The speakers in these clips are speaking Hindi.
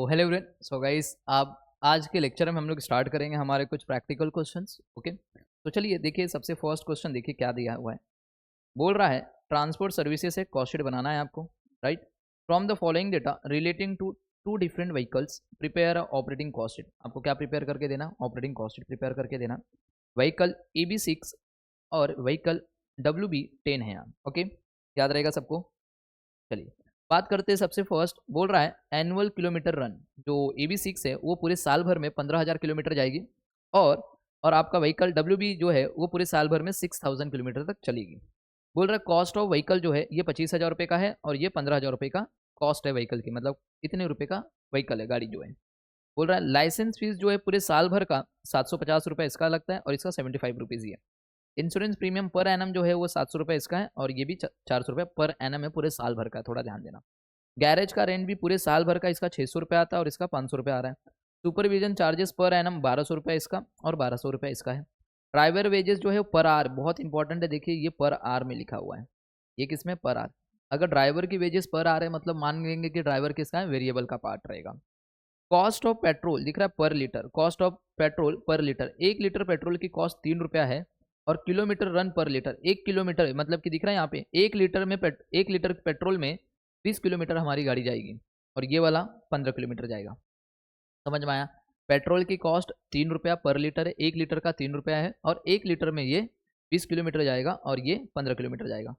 Hello everyone. सो गाइस, आप आज के लेक्चर में हम लोग स्टार्ट करेंगे हमारे कुछ प्रैक्टिकल क्वेश्चंस। ओके, तो चलिए देखिए, सबसे फर्स्ट क्वेश्चन देखिए क्या दिया हुआ है। बोल रहा है ट्रांसपोर्ट सर्विसेज से कॉस्ट शीट बनाना है आपको, right. From the following data relating to two different vehicles prepare operating cost sheet. आपको क्या प्रिपेयर करके देना? ऑपरेटिंग कॉस्ट शीट प्रिपेयर करके देना। व्हीकल EB6 और व्हीकल WB10 है यहाँ। ओके, याद रहेगा सबको। चलिए बात करते हैं। सबसे फर्स्ट बोल रहा है एनुअल किलोमीटर रन, जो EB6 है वो पूरे साल भर में 15,000 किलोमीटर जाएगी, और आपका व्हीकल WB जो है वो पूरे साल भर में 6,000 किलोमीटर तक चलेगी। बोल रहा है कॉस्ट ऑफ व्हीकल जो है ये 25,000 रुपये का है, और ये 15,000 रुपये का कॉस्ट है व्हीकल की, मतलब इतने रुपये का व्हीकल है, गाड़ी जो है। बोल रहा है लाइसेंस फीस जो है पूरे साल भर का 750 रुपये इसका लगता है, और इसका 75 रुपीज़ ही है। इंश्योरेंस प्रीमियम पर एनम जो है वो 700 रुपये इसका है, और ये भी 400 रुपये पर एनम है पूरे साल भर का, थोड़ा ध्यान देना। गैरेज का रेंट भी पूरे साल भर का इसका 600 रुपये आता है, और इसका 500 रुपये आ रहा है। सुपरविजन चार्जेस पर एनम 1200 रुपये इसका, और 1200 रुपये इसका है। ड्राइवर वेजेस जो है पर आर, बहुत इंपॉर्टेंट है, देखिए ये पर आर में लिखा हुआ है। ये किसमें? पर आर। अगर ड्राइवर की वेजेस पर आर है मतलब मान लेंगे कि ड्राइवर किसका है? वेरिएबल का पार्ट रहेगा। कॉस्ट ऑफ पेट्रोल दिख रहा है पर लीटर, कॉस्ट ऑफ पेट्रोल पर लीटर, 1 लीटर पेट्रोल की कॉस्ट 3 रुपया है, और किलोमीटर रन पर लीटर, 1 किलोमीटर मतलब कि दिख रहा है यहाँ पे 1 लीटर में 1 लीटर पेट्रोल में 20 किलोमीटर हमारी गाड़ी जाएगी, और ये वाला 15 किलोमीटर जाएगा। समझ में आया? पेट्रोल की कॉस्ट 3 रुपया पर लीटर है, 1 लीटर का 3 रुपया है, और 1 लीटर में ये 20 किलोमीटर जाएगा, और ये 15 किलोमीटर जाएगा।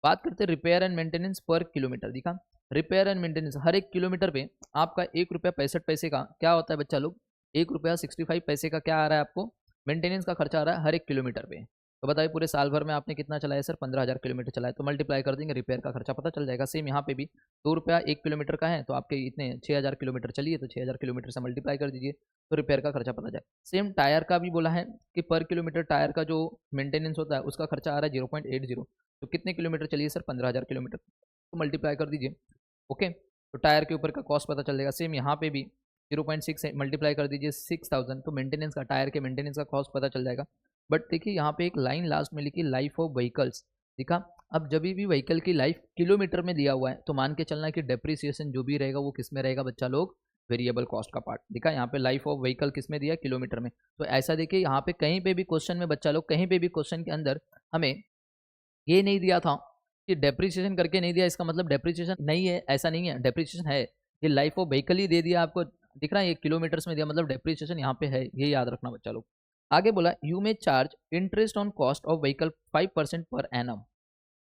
बात करते हैं रिपेयर एंड मेंटेनेंस पर किलोमीटर। दिखा, रिपेयर एंड मेंटेनेंस हर एक किलोमीटर पे आपका 1 रुपया 65 पैसे का क्या होता है बच्चा लोग? 1 रुपया 65 पैसे का क्या आ रहा है आपको? मेंटेनेंस का खर्चा आ रहा है हर एक किलोमीटर पे। तो बताइए पूरे साल भर में आपने कितना चलाया सर? 15,000 किलोमीटर चलाया, तो मल्टीप्लाई कर देंगे, रिपेयर का खर्चा पता चल जाएगा। सेम यहाँ पे भी 2 रुपया 1 किलोमीटर का है, तो आपके इतने 6,000 किलोमीटर चलिए, तो 6,000 किलोमीटर से मल्टीप्लाई कर दीजिए, तो रिपेयर का खर्चा पता जाए। सेम टायर का भी बोला है कि पर किलोमीटर टायर का जो मेंटेनेंस होता है उसका खर्चा आ रहा है 0.80, तो कितने किलोमीटर चलिए सर? 15,000 किलोमीटर, तो मल्टीप्लाई कर दीजिए। ओके, तो टायर के ऊपर का कॉस्ट पता चल जाएगा। सेम यहाँ पे भी 0.6 मल्टीप्लाई कर दीजिए 6,000, तो मेंटेनेंस का, टायर के मेंटेनेंस का कॉस्ट पता चल जाएगा। बट देखिए यहाँ पे एक लाइन लास्ट में लिखी लाइफ ऑफ व्हीकल्स। दिखा, अब जब भी व्हीकल की लाइफ किलोमीटर में दिया हुआ है तो मान के चलना है कि डेप्रिसिएशन जो भी रहेगा वो किस में रहेगा बच्चा लोग? वेरिएबल कॉस्ट का पार्ट। दिखा यहाँ पे लाइफ ऑफ व्हीकल किस में दिया? किलोमीटर में। तो ऐसा देखिए यहाँ पे कहीं पे भी क्वेश्चन में बच्चा लोग, कहीं पे भी क्वेश्चन के अंदर हमें ये नहीं दिया था कि डेप्रिसिएशन करके नहीं दिया, इसका मतलब डेप्रिसिएशन नहीं है, ऐसा नहीं है, डेप्रिसिएशन है। ये लाइफ ऑफ व्हीकल ही दे दिया आपको, दिख रहा है ये किलोमीटर्स में दिया, मतलब डेप्रिसिएशन यहाँ पे है, ये याद रखना बच्चा लोग। आगे बोला यू में charge interest on cost of vehicle 5% per annum.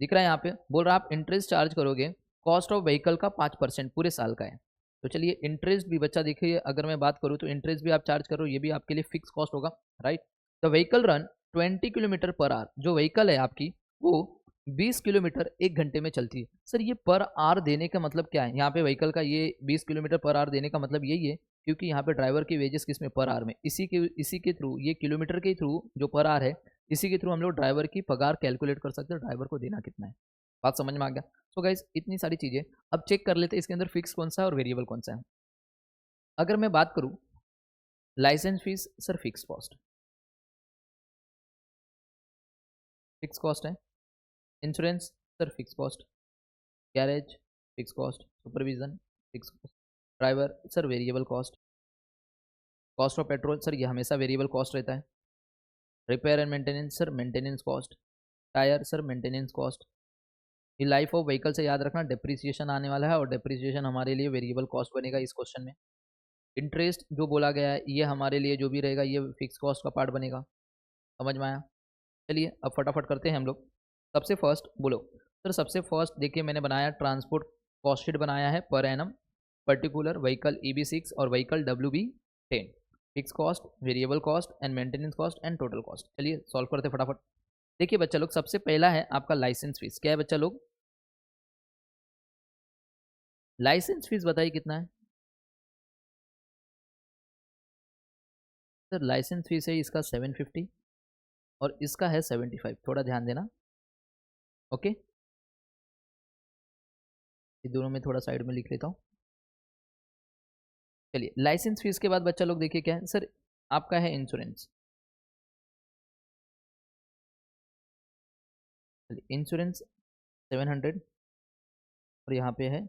दिख रहा है यहाँ पे, बोल रहा है आप इंटरेस्ट चार्ज करोगे कॉस्ट ऑफ व्हीकल का 5% पूरे साल का है। तो चलिए इंटरेस्ट भी बच्चा देखिए, अगर मैं बात करूँ तो इंटरेस्ट भी आप चार्ज करो, ये भी आपके लिए फिक्स कॉस्ट होगा, right. The vehicle run 20 kilometre per hour, जो व्हीकल है आपकी वो 20 किलोमीटर 1 घंटे में चलती है। सर ये पर आवर देने का मतलब क्या है? यहाँ पे व्हीकल का ये 20 किलोमीटर पर आवर देने का मतलब यही है, क्योंकि यहाँ पे ड्राइवर की वेजेस किस में? पर आवर में। इसी के थ्रू, ये किलोमीटर के थ्रू जो पर आवर है, इसी के थ्रू हम लोग ड्राइवर की पगार कैलकुलेट कर सकते हैं, ड्राइवर को देना कितना है। बात समझ में आ गया? सो गाइस इतनी सारी चीज़ें अब चेक कर लेते हैं इसके अंदर फिक्स कौन सा है और वेरिएबल कौन सा है। अगर मैं बात करूँ licence fees, sir fix cost है। Insurance, sir fix cost. Garage, fix cost. Supervision, fix cost. Driver, sir variable cost. Cost of petrol, sir ये हमेशा वेरिएबल कॉस्ट रहता है। Repair and maintenance, sir maintenance cost. Tyre, sir maintenance cost. ये लाइफ ऑफ व्हीकल से याद रखना, डेप्रिसिएशन आने वाला है, और डेप्रिसिएशन हमारे लिए वेरिएबल कॉस्ट बनेगा इस क्वेश्चन में। इंटरेस्ट जो बोला गया है ये हमारे लिए जो भी रहेगा ये फिक्स कॉस्ट का पार्ट बनेगा। समझ में आया? चलिए अब फटाफट करते हैं हम लोग। सबसे फर्स्ट बोलो सर, सबसे फर्स्ट देखिए मैंने बनाया ट्रांसपोर्ट कॉस्ट शीट बनाया है per annum, particular vehicle EB6 और vehicle WB10, fix cost, variable cost and maintenance cost and total cost. चलिए सॉल्व करते फटाफट। देखिए बच्चा लोग, सबसे पहला है आपका लाइसेंस फीस। क्या है बच्चा लोग? लाइसेंस फीस बताइए कितना है सर? लाइसेंस फीस है इसका 750, और इसका है 75, थोड़ा ध्यान देना। ओके, ये दोनों में थोड़ा साइड में लिख लेता हूँ। चलिए लाइसेंस फीस के बाद बच्चा लोग देखिए क्या है सर, आपका है इंश्योरेंस। चलिए इंश्योरेंस 700, और यहाँ पे है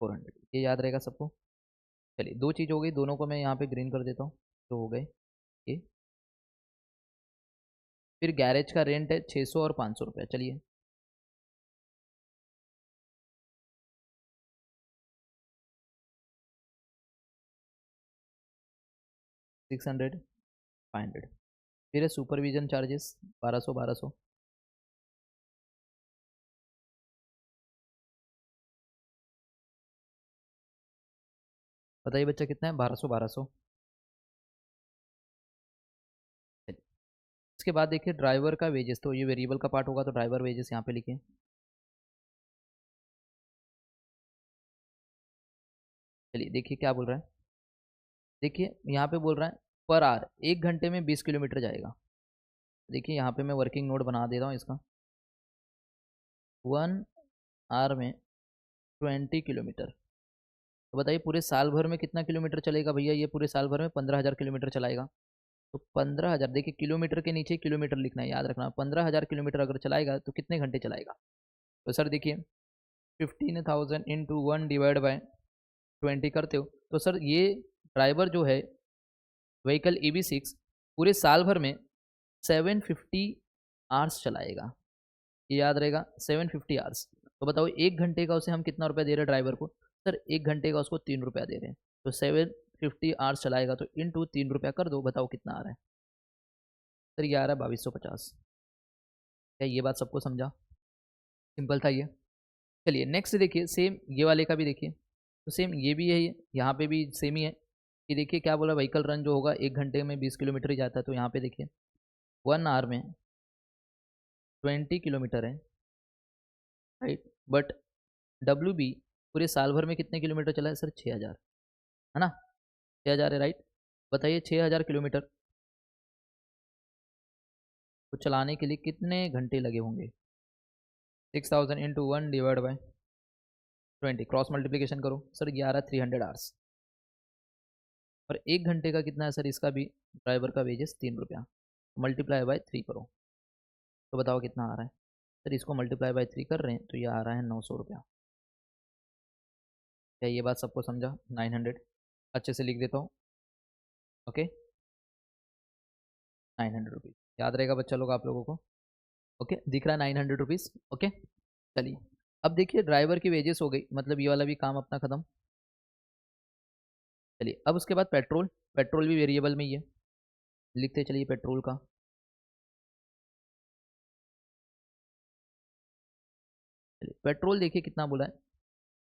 400, ये याद रहेगा सबको। चलिए 2 चीज़ हो गई, दोनों को मैं यहाँ पे ग्रीन कर देता हूँ, तो हो गए ये। फिर गैरेज का रेंट है 600 और 500 रुपये। चलिए 600 500। फिर है सुपरविजन चार्जेस 1200 1200। बताइए बच्चा कितना है? 1200 1200। इसके बाद देखिए ड्राइवर का वेजेस, तो ये वेरिएबल का पार्ट होगा, तो ड्राइवर वेजेस यहाँ पे लिखिए। चलिए देखिए क्या बोल रहा है। देखिए यहाँ पे बोल रहा है पर आवर 1 घंटे में 20 किलोमीटर जाएगा। देखिए यहाँ पे मैं वर्किंग नोट बना दे रहा हूँ इसका। 1 आवर में 20 किलोमीटर। तो बताइए पूरे साल भर में कितना किलोमीटर चलेगा भैया? ये पूरे साल भर में 15,000 किलोमीटर चलाएगा। तो 15,000, देखिए किलोमीटर के नीचे किलोमीटर लिखना है, याद रखना। 15,000 किलोमीटर अगर चलाएगा तो कितने घंटे चलाएगा? तो सर देखिए 15,000 इंटू 1/20 करते हो तो सर ये ड्राइवर जो है व्हीकल EV6 पूरे साल भर में 750 आवर्स चलाएगा। ये याद रहेगा, 750 आवर्स। तो बताओ 1 घंटे का उसे हम कितना रुपया दे रहे हैं ड्राइवर को? सर 1 घंटे का उसको 3 रुपया दे रहे हैं। तो 750 आवर्स चलाएगा तो इंटू 3 रुपया कर दो, बताओ कितना आ रहा है? सर ये आ रहा है 2250। क्या ये बात सबको समझा? सिंपल था ये। चलिए नेक्स्ट देखिए, सेम ये वाले का भी देखिए। तो सेम ये भी है, यहाँ पे भी सेम ही है कि देखिए क्या बोला, व्हीकल रन जो होगा 1 घंटे में 20 किलोमीटर ही जाता है। तो यहाँ पे देखिए 1 आवर में 20 किलोमीटर है, राइट। बट WB पूरे साल भर में कितने किलोमीटर चला है सर? 6,000, है ना? 6,000 है, राइट। बताइए 6,000 किलोमीटर को चलाने के लिए कितने घंटे लगे होंगे? 6,000 इंटू 1/20, क्रॉस मल्टीप्लीकेशन करो सर, 300 आवर्स। और 1 घंटे का कितना है सर? इसका भी ड्राइवर का वेजेस 3 रुपया, मल्टीप्लाई बाय 3 करो तो बताओ कितना आ रहा है? सर इसको मल्टीप्लाई बाय 3 कर रहे हैं तो ये आ रहा है 900 रुपया। क्या ये बात सबको समझा? 900 अच्छे से लिख देता हूँ, ओके। 900 रुपीज़ याद रहेगा बच्चा लोग आप लोगों को? ओके, दिख रहा है 900 रुपीज़, ओके। चलिए अब देखिए ड्राइवर की वेजेस हो गई, मतलब ये वाला भी काम अपना खत्म। चलिए अब उसके बाद पेट्रोल। पेट्रोल भी वेरिएबल में ही है, लिखते चलिए पेट्रोल का। चलिए पेट्रोल देखिए कितना बोला है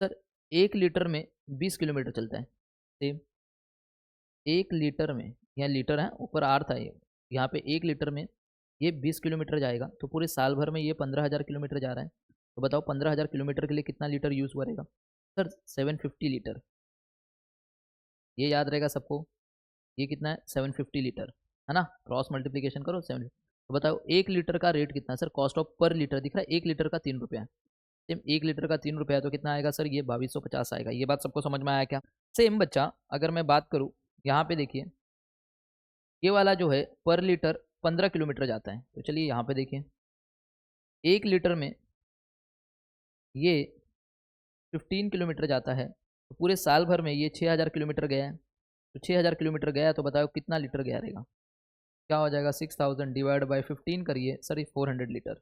सर? 1 लीटर में 20 किलोमीटर चलता है। सेम 1 लीटर में, यहाँ लीटर है ऊपर आर था ये, यहाँ पे 1 लीटर में ये 20 किलोमीटर जाएगा। तो पूरे साल भर में ये 15,000 किलोमीटर जा रहा है। तो बताओ 15,000 किलोमीटर के लिए कितना लीटर यूज़ हुआ रहेगा? Sir 750 litre. ये याद रहेगा सबको, ये कितना है? 750 लीटर, है ना? क्रॉस मल्टीप्लीकेशन करो 7। तो बताओ 1 लीटर का रेट कितना है सर? कॉस्ट ऑफ पर लीटर दिख रहा है, 1 लीटर का 3 रुपया। सेम 1 लीटर का 3 रुपया है तो कितना आएगा सर? ये 2250 आएगा। ये बात सबको समझ में आया क्या? सेम बच्चा अगर मैं बात करूँ, यहाँ पे देखिए ये वाला जो है पर लीटर 15 किलोमीटर जाता है। तो चलिए यहाँ पे देखिए 1 लीटर में ये 15 किलोमीटर जाता है। तो पूरे साल भर में ये 6,000 किलोमीटर गया है। तो 6,000 किलोमीटर गया तो बताओ कितना लीटर गया रहेगा? क्या हो जाएगा? 6,000 डिवाइड बाई 15 करिए सर, 400 लीटर।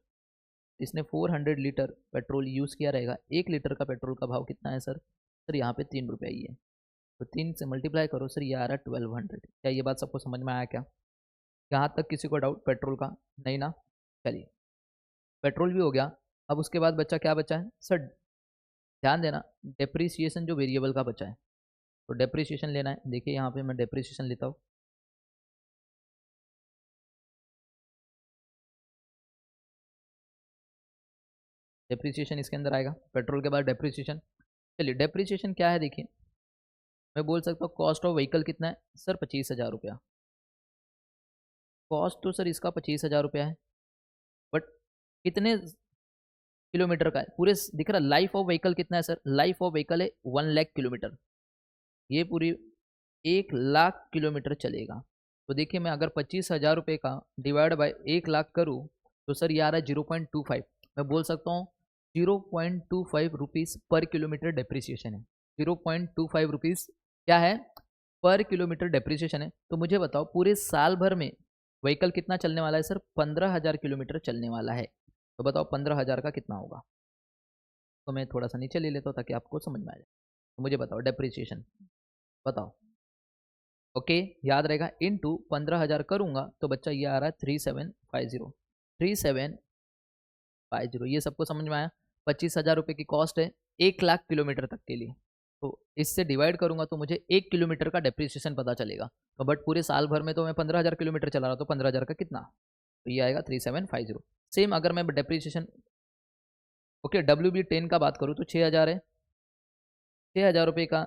इसने 400 लीटर पेट्रोल यूज़ किया रहेगा। 1 लीटर का पेट्रोल का भाव कितना है सर? सर यहाँ पे 3 रुपया ही है। तो 3 से मल्टीप्लाई करो सर, ये आ रहा है 1200। क्या ये बात सबको समझ में आया क्या? यहाँ तक किसी को डाउट पेट्रोल का? नहीं ना? चलिए पेट्रोल भी हो गया। अब उसके बाद बच्चा क्या बचा है सर? ध्यान देना, डेप्रीसिएशन जो वेरिएबल का बचा है, तो डेप्रीसिएशन लेना है। देखिए यहाँ पे मैं डेप्रीसिएशन लेता हूँ। डेप्रीसिएशन इसके अंदर आएगा, पेट्रोल के बाद डेप्रीसिएशन। चलिए डेप्रीसिएशन क्या है देखिए, मैं बोल सकता हूँ कॉस्ट ऑफ व्हीकल कितना है सर? 25,000 रुपया। कॉस्ट तो सर इसका 25,000 रुपया है, बट कितने किलोमीटर का है? पूरे दिख रहा लाइफ ऑफ व्हीकल कितना है सर? लाइफ ऑफ व्हीकल है 1 लाख किलोमीटर। ये पूरी 1 लाख किलोमीटर चलेगा। तो देखिए मैं अगर 25,000 रुपये का डिवाइड बाय 1 लाख करूँ तो सर ये आ रहा है 0.25। मैं बोल सकता हूँ 0.25 रुपीज़ पर किलोमीटर डेप्रिसिएशन है। 0.25 रुपीज़ क्या है, पर किलोमीटर डेप्रिसिएशन है। तो मुझे बताओ पूरे साल भर में व्हीकल कितना चलने वाला है सर, 15,000 किलोमीटर चलने वाला है। तो बताओ 15,000 का कितना होगा। तो मैं थोड़ा सा नीचे ले लेता हूँ ताकि आपको समझ में आ जाए। तो मुझे बताओ डेप्रिसिएशन बताओ। ओके, याद रहेगा, इनटू 15,000 करूंगा तो बच्चा ये आ रहा है 3750। 3750, ये सबको समझ में आया। 25,000 रुपये की कॉस्ट है 1 लाख किलोमीटर तक के लिए। तो इससे डिवाइड करूंगा तो मुझे 1 किलोमीटर का डेप्रिसिएशन पता चलेगा। तो बट पूरे साल भर में तो मैं 15,000 किलोमीटर चला रहा हूँ, तो 15,000 का कितना, तो ये आएगा 3750। सेम अगर मैं डेप्रिसिएशन, ओके, WB10 का बात करूँ तो 6,000 है, 6,000 रुपये का,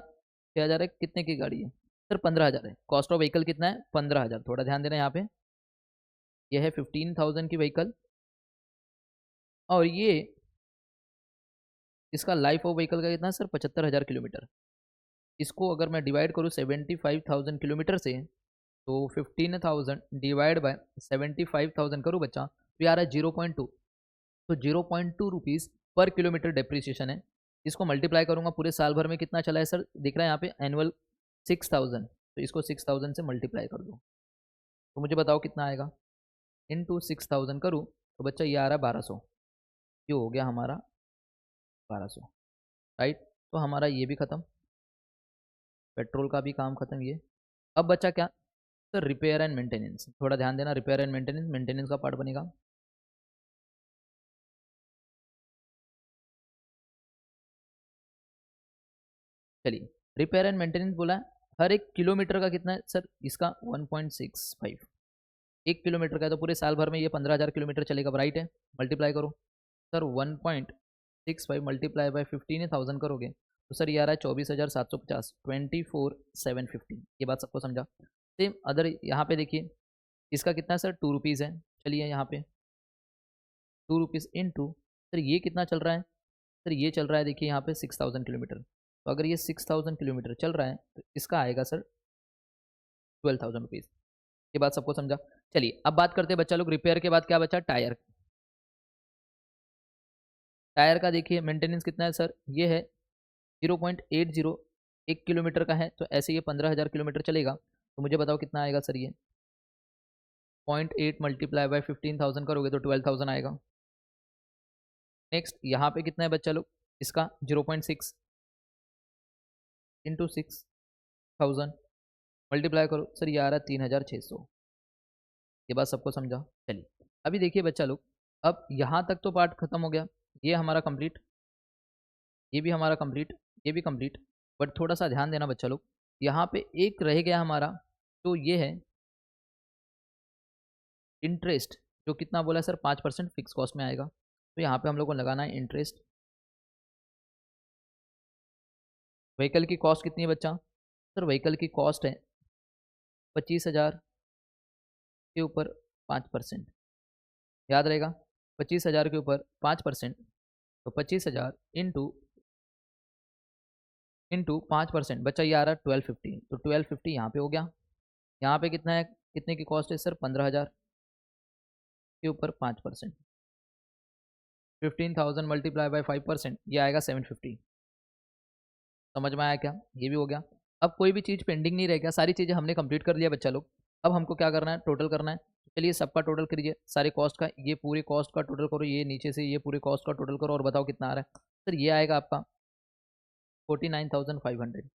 6,000 है, कितने की गाड़ी है सर, 15,000 है। कॉस्ट ऑफ व्हीकल कितना है, 15,000। थोड़ा ध्यान देना यहाँ पे, ये है 15,000 की व्हीकल, और ये इसका लाइफ ऑफ व्हीकल का कितना है सर, 75,000 किलोमीटर। इसको अगर मैं डिवाइड करूँ 75,000 किलोमीटर से, तो 15,000 डिवाइड बाय 75,000 करूँ बच्चा, तो यार है 0.2। तो 0.2 रुपीज़ पर किलोमीटर डेप्रिसिएशन है। इसको मल्टीप्लाई करूंगा पूरे साल भर में कितना चला है सर, दिख रहा है यहाँ पे एनुअल 6,000। तो इसको 6,000 से मल्टीप्लाई कर दो, तो मुझे बताओ कितना आएगा। इनटू 6,000 करूँ तो बच्चा ये आ रहा है 1200। ये हो गया हमारा 1200, राइट। तो हमारा ये भी खत्म, पेट्रोल का भी काम खत्म ये। अब बचा क्या सर, रिपेयर एंड मेंटेनेंस। थोड़ा ध्यान देना, रिपेयर एंड मेंटेनेंस, मेंटेनेंस का पार्ट बनेगा। चलिए, रिपेयर एंड मेंटेनेंस बोला है, हर एक किलोमीटर का कितना है सर, इसका 1.65। 1 किलोमीटर का है तो पूरे साल भर में ये 15,000 किलोमीटर चलेगा, राइट है। मल्टीप्लाई करो सर, 1.65 मल्टीप्लाई बाय 15,000 करोगे तो सर ये आ रहा है 24,750, 24,750। ये बात सबको समझा। सेम अदर यहाँ पे देखिए, इसका कितना सर, 2 रुपीज़ है। चलिए यहाँ पे 2 रुपीज़ इंटू, सर ये कितना चल रहा है, सर ये चल रहा है देखिए यहाँ पे 6,000 किलोमीटर। तो अगर ये 6,000 किलोमीटर चल रहा है तो इसका आएगा सर 12,000 रुपीज़। ये बात सबको समझा। चलिए अब बात करते हैं बच्चा लोग, रिपेयर के बाद क्या बचा, टायर। टायर का देखिए मेंटेनेंस कितना है सर, ये है 0.80। 1 किलोमीटर का है तो ऐसे ये 15,000 किलोमीटर चलेगा। तो मुझे बताओ कितना आएगा सर, ये 0.8 मल्टीप्लाई बाय 15,000 करोगे तो 12,000 आएगा। नेक्स्ट यहाँ पे कितना है बच्चा लोग, इसका 0.6 इंटू 6,000 मल्टीप्लाई करो, सर ये आ रहा है 3,600। ये बात सबको समझा। चलिए अभी देखिए बच्चा लोग, अब यहाँ तक तो पार्ट खत्म हो गया, ये हमारा कंप्लीट, ये भी हमारा कंप्लीट, ये भी कंप्लीट। बट थोड़ा सा ध्यान देना बच्चा लोग, यहाँ पे एक रह गया हमारा, तो ये है इंटरेस्ट। जो कितना बोला सर, 5% फिक्स कॉस्ट में आएगा। तो यहाँ पे हम लोग को लगाना है इंटरेस्ट। व्हीकल की कॉस्ट कितनी है बच्चा, सर व्हीकल की कॉस्ट है 25,000 के ऊपर 5%। याद रहेगा, 25,000 के ऊपर 5%, तो 25,000 इंटू 5%, बच्चा ये आ रहा है 1250। तो 1250 यहाँ पे हो गया। यहाँ पे कितना है, कितने की कॉस्ट है सर, 15,000 के ऊपर 5%। 15,000 मल्टीप्लाई बाय 5%, ये आएगा 750। समझ में आया क्या, ये भी हो गया। अब कोई भी चीज़ पेंडिंग नहीं रह गया, सारी चीज़ें हमने कंप्लीट कर लिया बच्चा लोग। अब हमको क्या करना है, टोटल करना है। चलिए सबका टोटल करिए, सारे कॉस्ट का, ये पूरे कॉस्ट का टोटल करो, ये नीचे से ये पूरे कॉस्ट का टोटल करो और बताओ कितना आ रहा है। सर ये आएगा आपका 49,500।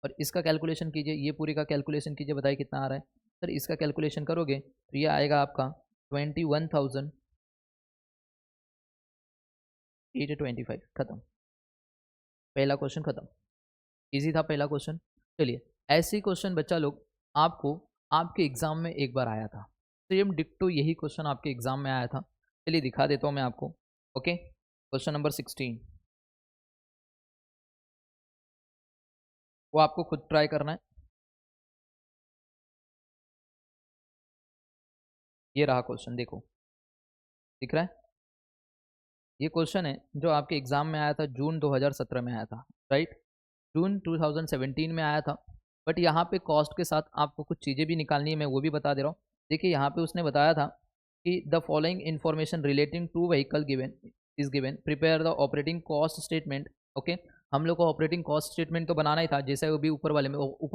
और इसका कैलकुलेशन कीजिए, ये पूरी का कैलकुलेशन कीजिए, बताइए कितना आ रहा है। सर इसका कैलकुलेशन करोगे तो ये आएगा आपका 21,825। खत्म, पहला क्वेश्चन खत्म। इजी था पहला क्वेश्चन। चलिए ऐसे क्वेश्चन बच्चा लोग आपको आपके एग्जाम में एक बार आया था, सेम डिक्टो यही क्वेश्चन आपके एग्जाम में आया था। चलिए दिखा देता हूँ मैं आपको। ओके, क्वेश्चन नंबर 16, वो आपको खुद ट्राई करना है। ये रहा क्वेश्चन, देखो दिख रहा है। ये क्वेश्चन है जो आपके एग्जाम में आया था, जून 2017 में आया था, राइट। जून 2017 में आया था। बट यहाँ पे कॉस्ट के साथ आपको कुछ चीज़ें भी निकालनी है, मैं वो भी बता दे रहा हूँ। देखिए यहाँ पे उसने बताया था कि the following information relating to vehicle given is given, prepare the operating cost statement. Okay, हम लोग को ऑपरेटिंग कॉस्ट स्टेटमेंट तो बनाना ही था, जैसे वो भी ऊपर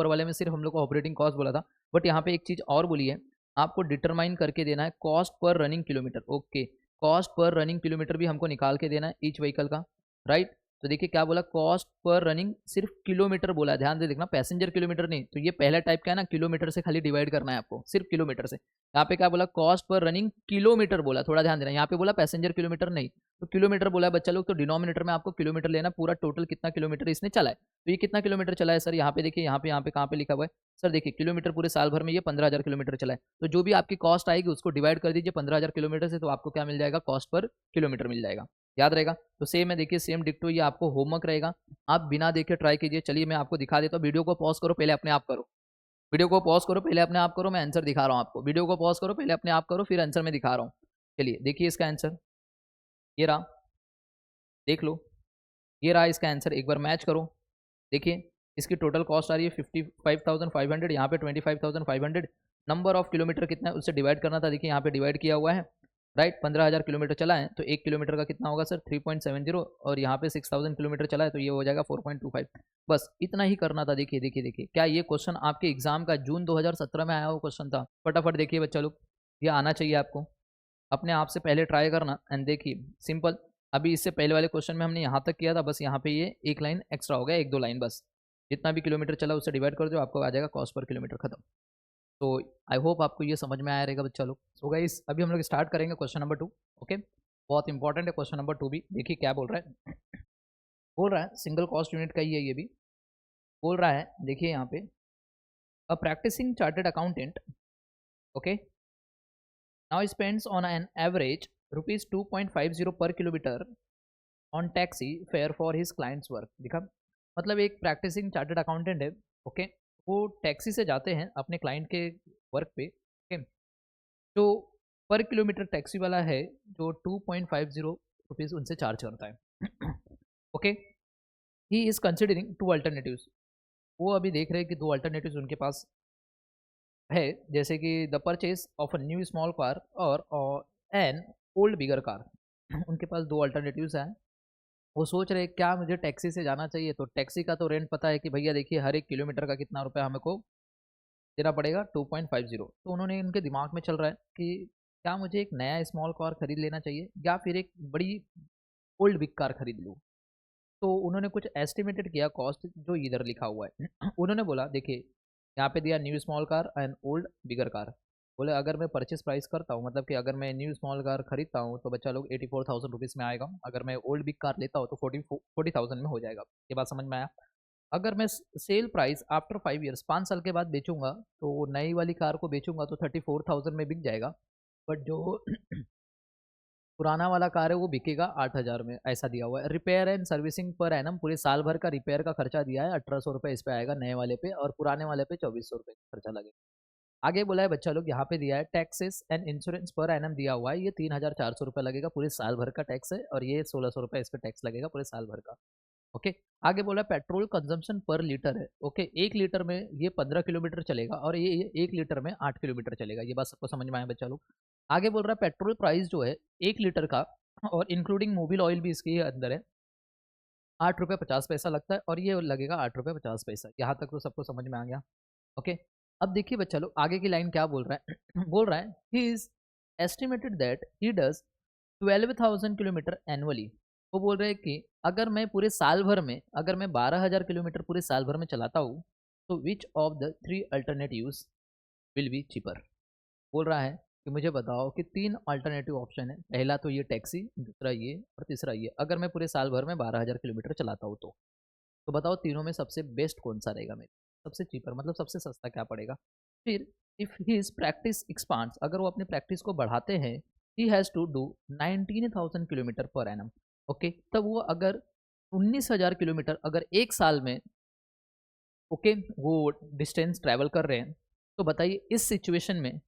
वाले में सिर्फ हम लोग को ऑपरेटिंग कॉस्ट बोला था, बट यहाँ पे एक चीज़ और बोली है, आपको डिटरमाइन करके देना है cost per running kilometre. Okay, cost per running kilometre भी हमको निकाल के देना है ईच व्हीकल का, राइट। तो देखिए क्या बोला, कॉस्ट पर रनिंग सिर्फ किलोमीटर बोला है, ध्यान से देखना, पैसेंजर किलोमीटर नहीं। तो ये पहला टाइप क्या है ना, किलोमीटर से खाली डिवाइड करना है आपको, सिर्फ किलोमीटर से। यहाँ पे क्या बोला, कॉस्ट पर रनिंग किलोमीटर बोला, थोड़ा ध्यान देना, यहाँ पे बोला पैसेंजर किलोमीटर नहीं, तो किलोमीटर बोला है बच्चा लोग। तो डिनोमिनेटर में आपको किलोमीटर लेना, पूरा टोटल कितना किलोमीटर इसने चला है। तो ये कितना किलोमीटर चला है सर, यहाँ पे देखिए, यहाँ पे कहाँ पे लिखा हुआ है सर, देखिए किलोमीटर पूरे साल भर में ये 15,000 किलोमीटर चला है। तो जो भी आपकी कॉस्ट आएगी उसको डिवाइड कर दीजिए 15,000 किलोमीटर से, तो आपको क्या मिल जाएगा, कॉस्ट पर किलोमीटर मिल जाएगा। याद रहेगा। तो सेम है, देखिए सेम डिक्टो ये आपको होमवर्क रहेगा, आप बिना देखे ट्राई कीजिए। चलिए मैं आपको दिखा देता हूँ, वीडियो को पॉज करो, पहले अपने आप करो, वीडियो को पॉज करो, पहले अपने आप करो, मैं आंसर दिखा रहा हूँ आपको। वीडियो को पॉज करो, पहले अपने आप करो, फिर आंसर मैं दिखा रहा हूँ। चलिए देखिए इसका आंसर, ये रहा, देख लो, ये रहा इसका आंसर, एक बार मैच करो। देखिए इसकी टोटल कॉस्ट आ रही है 55,500, यहाँ पे 25,500। नंबर ऑफ किलोमीटर कितना है उससे डिवाइड करना था, देखिए यहाँ पे डिवाइड किया हुआ है, राइट। 15,000 किलोमीटर चला है तो 1 किलोमीटर का कितना होगा सर, 3.70, और यहाँ पे 6,000 किलोमीटर चला है तो ये हो जाएगा 4.25। बस इतना ही करना था। देखिए देखिए देखिए, क्या ये क्वेश्चन आपके एग्जाम का जून 2017 में आया हुआ क्वेश्चन था। फटाफट देखिए बच्चा लोग, ये आना चाहिए आपको, अपने आप से पहले ट्राई करना एंड देखिए सिंपल। अभी इससे पहले वाले क्वेश्चन में हमने यहाँ तक किया था, बस यहाँ पे ये एक लाइन एक्स्ट्रा हो गया, एक दो लाइन बस। जितना भी किलोमीटर चला उससे डिवाइड कर दो, आपको आ जाएगा कॉस्ट पर किलोमीटर खत्म। तो आई होप आपको ये समझ में आया रहेगा बच्चा लोग। सो गाइस अभी हम लोग स्टार्ट करेंगे क्वेश्चन नंबर 2। ओके, बहुत इंपॉर्टेंट है क्वेश्चन नंबर 2 भी। देखिए क्या बोल रहा है, बोल रहा है सिंगल कॉस्ट यूनिट का ही है ये भी। बोल रहा है देखिए यहाँ पे, a practising chartered accountant, okay, now spends on an average rupees 2.50 per kilometre on taxi fare for his clients work. दिखा, मतलब एक प्रैक्टिसिंग चार्टर्ड अकाउंटेंट है, ओके, वो टैक्सी से जाते हैं अपने क्लाइंट के वर्क पे, ओके। तो पर किलोमीटर टैक्सी वाला है जो 2.50 रुपीज़ उनसे चार्ज करता है। Okay, he is considering two alternatives, वो अभी देख रहे हैं कि दो अल्टरनेटिव्स उनके पास है, जैसे कि the purchase of a new small car और एन ओल्ड बिगर कार। उनके पास दो अल्टरनेटिव्स हैं, वो सोच रहे क्या मुझे टैक्सी से जाना चाहिए। तो टैक्सी का तो रेंट पता है कि भैया देखिए हर एक किलोमीटर का कितना रुपया हमको देना पड़ेगा, 2.50। तो उन्होंने इनके दिमाग में चल रहा है कि क्या मुझे एक नया स्मॉल कार खरीद लेना चाहिए या फिर एक बड़ी ओल्ड बिग कार खरीद लूँ। तो उन्होंने कुछ एस्टिमेटेड किया कॉस्ट, जो इधर लिखा हुआ है। उन्होंने बोला देखिए यहाँ पे दिया new small car and old bigger car. बोले अगर मैं परचेस प्राइस करता हूँ, मतलब कि अगर मैं न्यू स्मॉल कार खरीदता हूँ तो बच्चा लोग 84,000 रुपीज़ में आएगा, अगर मैं ओल्ड बिग कार लेता हूँ तो 40,000 में हो जाएगा। ये बात समझ में आया। अगर मैं सेल प्राइस आफ्टर 5 ईयर्स, 5 साल के बाद बेचूंगा, तो वो नई वाली कार को बेचूंगा तो 34,000 में बिक जाएगा, बट जो पुराना वाला कार है वो बिकेगा 8,000 में, ऐसा दिया हुआ है। Repair and servicing per annum, पूरे साल भर का रिपेयर का खर्चा दिया है 1,800 रुपये इस पे आएगा नए वाले पे, और पुराने वाले पे 2,400 रुपये खर्चा लगेगा। आगे बोला है बच्चा लोग, यहाँ पे दिया है taxes and insurance per annum दिया हुआ है, ये 3,400 रुपये लगेगा, पूरे साल भर का टैक्स है, और ये 1,600 रुपये इस पर टैक्स लगेगा पूरे साल भर का। ओके, आगे बोला पेट्रोल कंजम्पशन पर लीटर है, ओके, 1 लीटर में ये 15 किलोमीटर चलेगा, और ये 1 लीटर में 8 किलोमीटर चलेगा। ये बात सबको समझ में आया बच्चा लोग। आगे बोल रहा है पेट्रोल प्राइस जो है 1 लीटर का, और इंक्लूडिंग मोबिल ऑयल भी इसके अंदर है, 8 रुपये 50 पैसा लगता है, और ये लगेगा 8 रुपये 50 पैसा। यहाँ तक तो सबको समझ में आ गया। ओके, अब देखिए बच्चा लोग आगे की लाइन क्या बोल रहा है। बोल रहा है he is estimated that he does 12,000 kilometre annually. वो बोल रहे हैं कि अगर मैं पूरे साल भर में, अगर मैं 12,000 किलोमीटर पूरे साल भर में चलाता हूँ, तो which of the 3 alternatives will be cheaper. बोल रहा है कि मुझे बताओ कि 3 अल्टरनेटिव ऑप्शन है, पहला तो ये टैक्सी, दूसरा ये, और तीसरा ये, अगर मैं पूरे साल भर में 12,000 किलोमीटर चलाता हूँ तो बताओ तीनों में सबसे बेस्ट कौन सा रहेगा मेरे, सबसे चीपर, मतलब सबसे सस्ता क्या पड़ेगा। फिर इफ़ हिज प्रैक्टिस एक्सपांड्स, अगर वो अपनी प्रैक्टिस को बढ़ाते हैं, he has to do 19,000 kilometre per annum, okay, तब वो अगर 19,000 किलोमीटर अगर एक साल में, ओके, वो डिस्टेंस ट्रैवल कर रहे हैं, तो बताइए इस सिचुएशन में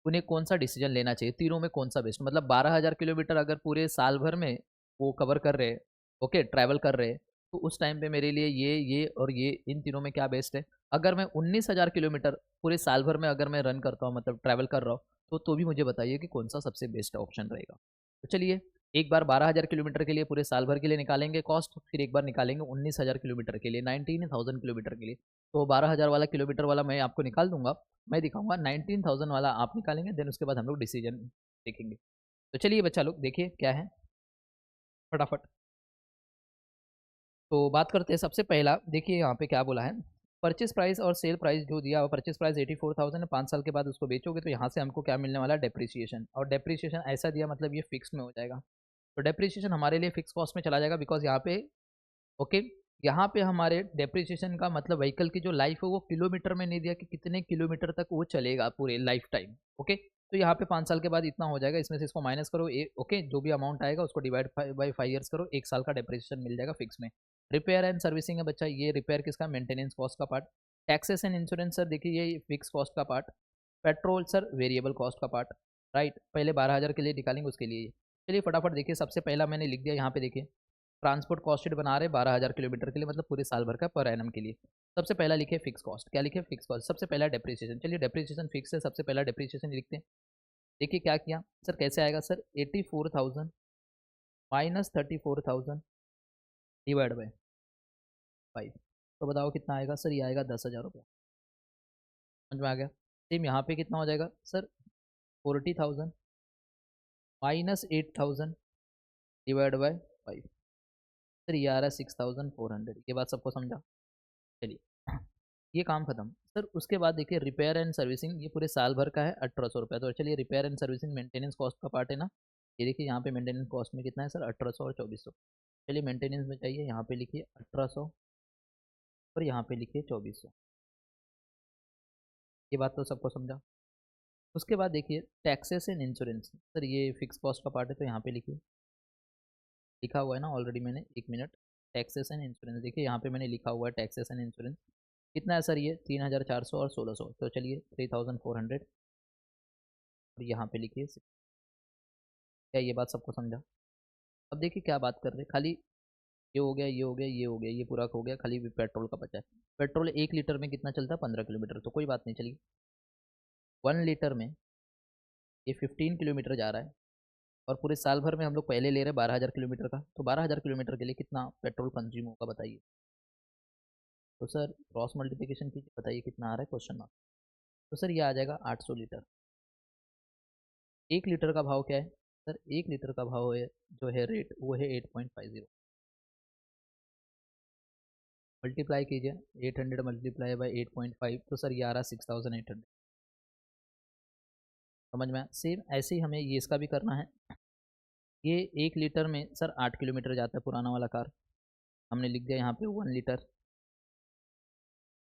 उन्हें कौन सा डिसीजन लेना चाहिए, तीनों में कौन सा बेस्ट। मतलब 12,000 किलोमीटर अगर पूरे साल भर में वो कवर कर रहे हैं, ओके, ट्रैवल कर रहे हैं, तो उस टाइम पे मेरे लिए ये और ये, इन तीनों में क्या बेस्ट है। अगर मैं 19,000 किलोमीटर पूरे साल भर में अगर मैं रन करता हूँ, मतलब ट्रैवल कर रहा हूँ, तो भी मुझे बताइए कि कौन सा सबसे बेस्ट ऑप्शन रहेगा। तो चलिए एक बार 12,000 किलोमीटर के लिए पूरे साल भर के लिए निकालेंगे कॉस्ट, फिर एक बार निकालेंगे 19,000 किलोमीटर के लिए, 19,000 किलोमीटर के लिए। तो 12,000 वाला किलोमीटर वाला मैं आपको निकाल दूंगा, मैं दिखाऊंगा। 19,000 वाला आप निकालेंगे, देन उसके बाद हम लोग डिसीजन देखेंगे। तो चलिए बच्चा लोग देखिए क्या है फटाफट। तो बात करते हैं सबसे पहला, देखिए यहाँ पे क्या बोला है, परचेस प्राइस और सेल प्राइस जो दिया हुआ, परचेस प्राइस 84,000 है, 5 साल के बाद उसको बेचोगे तो यहाँ से हमको क्या मिलने वाला है, डेप्रिसिएशन। और डेप्रिसिएशन ऐसा दिया मतलब ये फिक्स में हो जाएगा। तो डेप्रिसिएशन हमारे लिए फिक्स कॉस्ट में चला जाएगा, बिकॉज यहाँ पे ओके, यहाँ पे हमारे डेप्रिसिएशन का मतलब व्हीकल की जो लाइफ है वो किलोमीटर में नहीं दिया कि कितने किलोमीटर तक वो चलेगा पूरे लाइफ टाइम। ओके, तो यहाँ पे 5 साल के बाद इतना हो जाएगा, इसमें से इसको माइनस करो, ओके, जो भी अमाउंट आएगा उसको डिवाइड बाई 5 ईयर्स करो, 1 साल का डेप्रिसिएशन मिल जाएगा फिक्स में। रिपेयर एंड सर्विसिंग है बच्चा, ये रिपेयर किसका, मेंटेनेंस कॉस्ट का part. Taxes and insurance sir देखिए ये फिक्स कॉस्ट का part. Petrol sir variable cost का पार्ट, राइट। पहले 12,000 के लिए निकालेंगे उसके लिए। चलिए फटाफट देखिए, सबसे पहला मैंने लिख दिया यहाँ पे, देखिए ट्रांसपोर्ट कॉस्ट शीट बना रहे 12,000 किलोमीटर के लिए, मतलब पूरे साल भर का पर एनम के लिए। सबसे पहला लिखे फिक्स कॉस्ट, क्या लिखे, फिक्स कॉस्ट। सबसे पहला डेप्रिसिएशन, चलिए डेप्रिसिएशन फिक्स है, सबसे पहला डेप्रिसिएशन लिखते हैं। देखिए क्या किया सर, कैसे आएगा सर, 84,000 माइनस 34,000 डिवाइड बाई 5। तो बताओ कितना आएगा सर, ये आएगा 10,000 रुपया। समझ में आ गया। सेम यहाँ पे कितना हो जाएगा sir, 40,000 minus 8,000 divide by 5। Sir ये आ रहा है 6,400। ये बात सबको समझा। चलिए ये काम खत्म सर। उसके बाद देखिए रिपेयर एंड सर्विसिंग, ये पूरे साल भर का है 1,800 रुपया। तो चलिए repair and servicing maintenance cost का पार्ट है ना, ये देखिए यहाँ पे मेंटेनेंस कॉस्ट में कितना है सर, 1,800 और 2,400। चलिए मेंटेनेंस में चाहिए, यहाँ पे लिखिए 1,800 और यहाँ पे लिखिए 2,400। ये बात तो सबको समझा। उसके बाद देखिए टैक्सेस एंड इंश्योरेंस, सर ये फिक्स कॉस्ट का पार्ट है, तो यहाँ पे लिखिए, लिखा हुआ है ना ऑलरेडी मैंने, एक मिनट। टैक्सेस एंड इंश्योरेंस देखिए यहाँ पे मैंने लिखा हुआ है, टैक्सेस एंड इंश्योरेंस कितना है सर, ये 3,400 और 1,600। तो चलिए 3,400 और यहाँ पे लिखिए। क्या ये बात सबको समझा। अब देखिए क्या बात कर रहे हैं, खाली ये हो गया, ये हो गया, ये हो गया, ये पूरा हो गया, खाली पेट्रोल का बचा है। पेट्रोल 1 लीटर में कितना चलता है, 15 किलोमीटर। तो कोई बात नहीं, चलिए 1 लीटर में ये 15 किलोमीटर जा रहा है, और पूरे साल भर में हम लोग पहले ले रहे हैं 12,000 किलोमीटर का। तो 12,000 किलोमीटर के लिए कितना पेट्रोल कंज्यूम होगा बताइए। तो सर क्रॉस मल्टीप्लिकेशन कीजिए, बताइए कितना आ रहा है, क्वेश्चन मार्क। तो सर ये आ जाएगा 800 लीटर। 1 लीटर का भाव क्या है सर, 1 लीटर का भाव है जो है रेट, वो है 8.50। मल्टीप्लाई कीजिए, 800 मल्टीप्लाई बाई 8.5, तो सर ये आ रहा है 6,800। समझ में। सेम ऐसे ही हमें ये इसका भी करना है। ये 1 लीटर में सर 8 किलोमीटर जाता है पुराना वाला कार, हमने लिख दिया यहाँ पे 1 लीटर,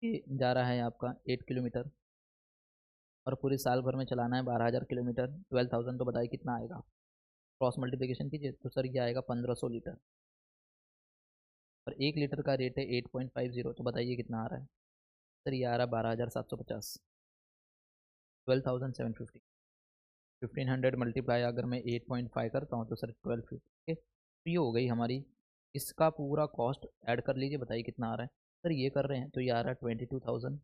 ये जा रहा है आपका 8 किलोमीटर, और पूरे साल भर में चलाना है 12,000 किलोमीटर, 12,000। तो बताइए कितना आएगा, क्रॉस मल्टीप्लिकेशन कीजिए। तो सर ये आएगा 1,500 लीटर, और 1 लीटर का रेट है 8.50। तो बताइए कितना आ रहा है सर, ये आ रहा है 12,750, 12,750। 1,500 मल्टीप्लाई अगर मैं 8.5 करता हूँ तो सर 1,250। तो ये हो गई हमारी, इसका पूरा कॉस्ट ऐड कर लीजिए, बताइए कितना आ रहा है सर। ये कर रहे हैं तो ये आ रहा है 22,000,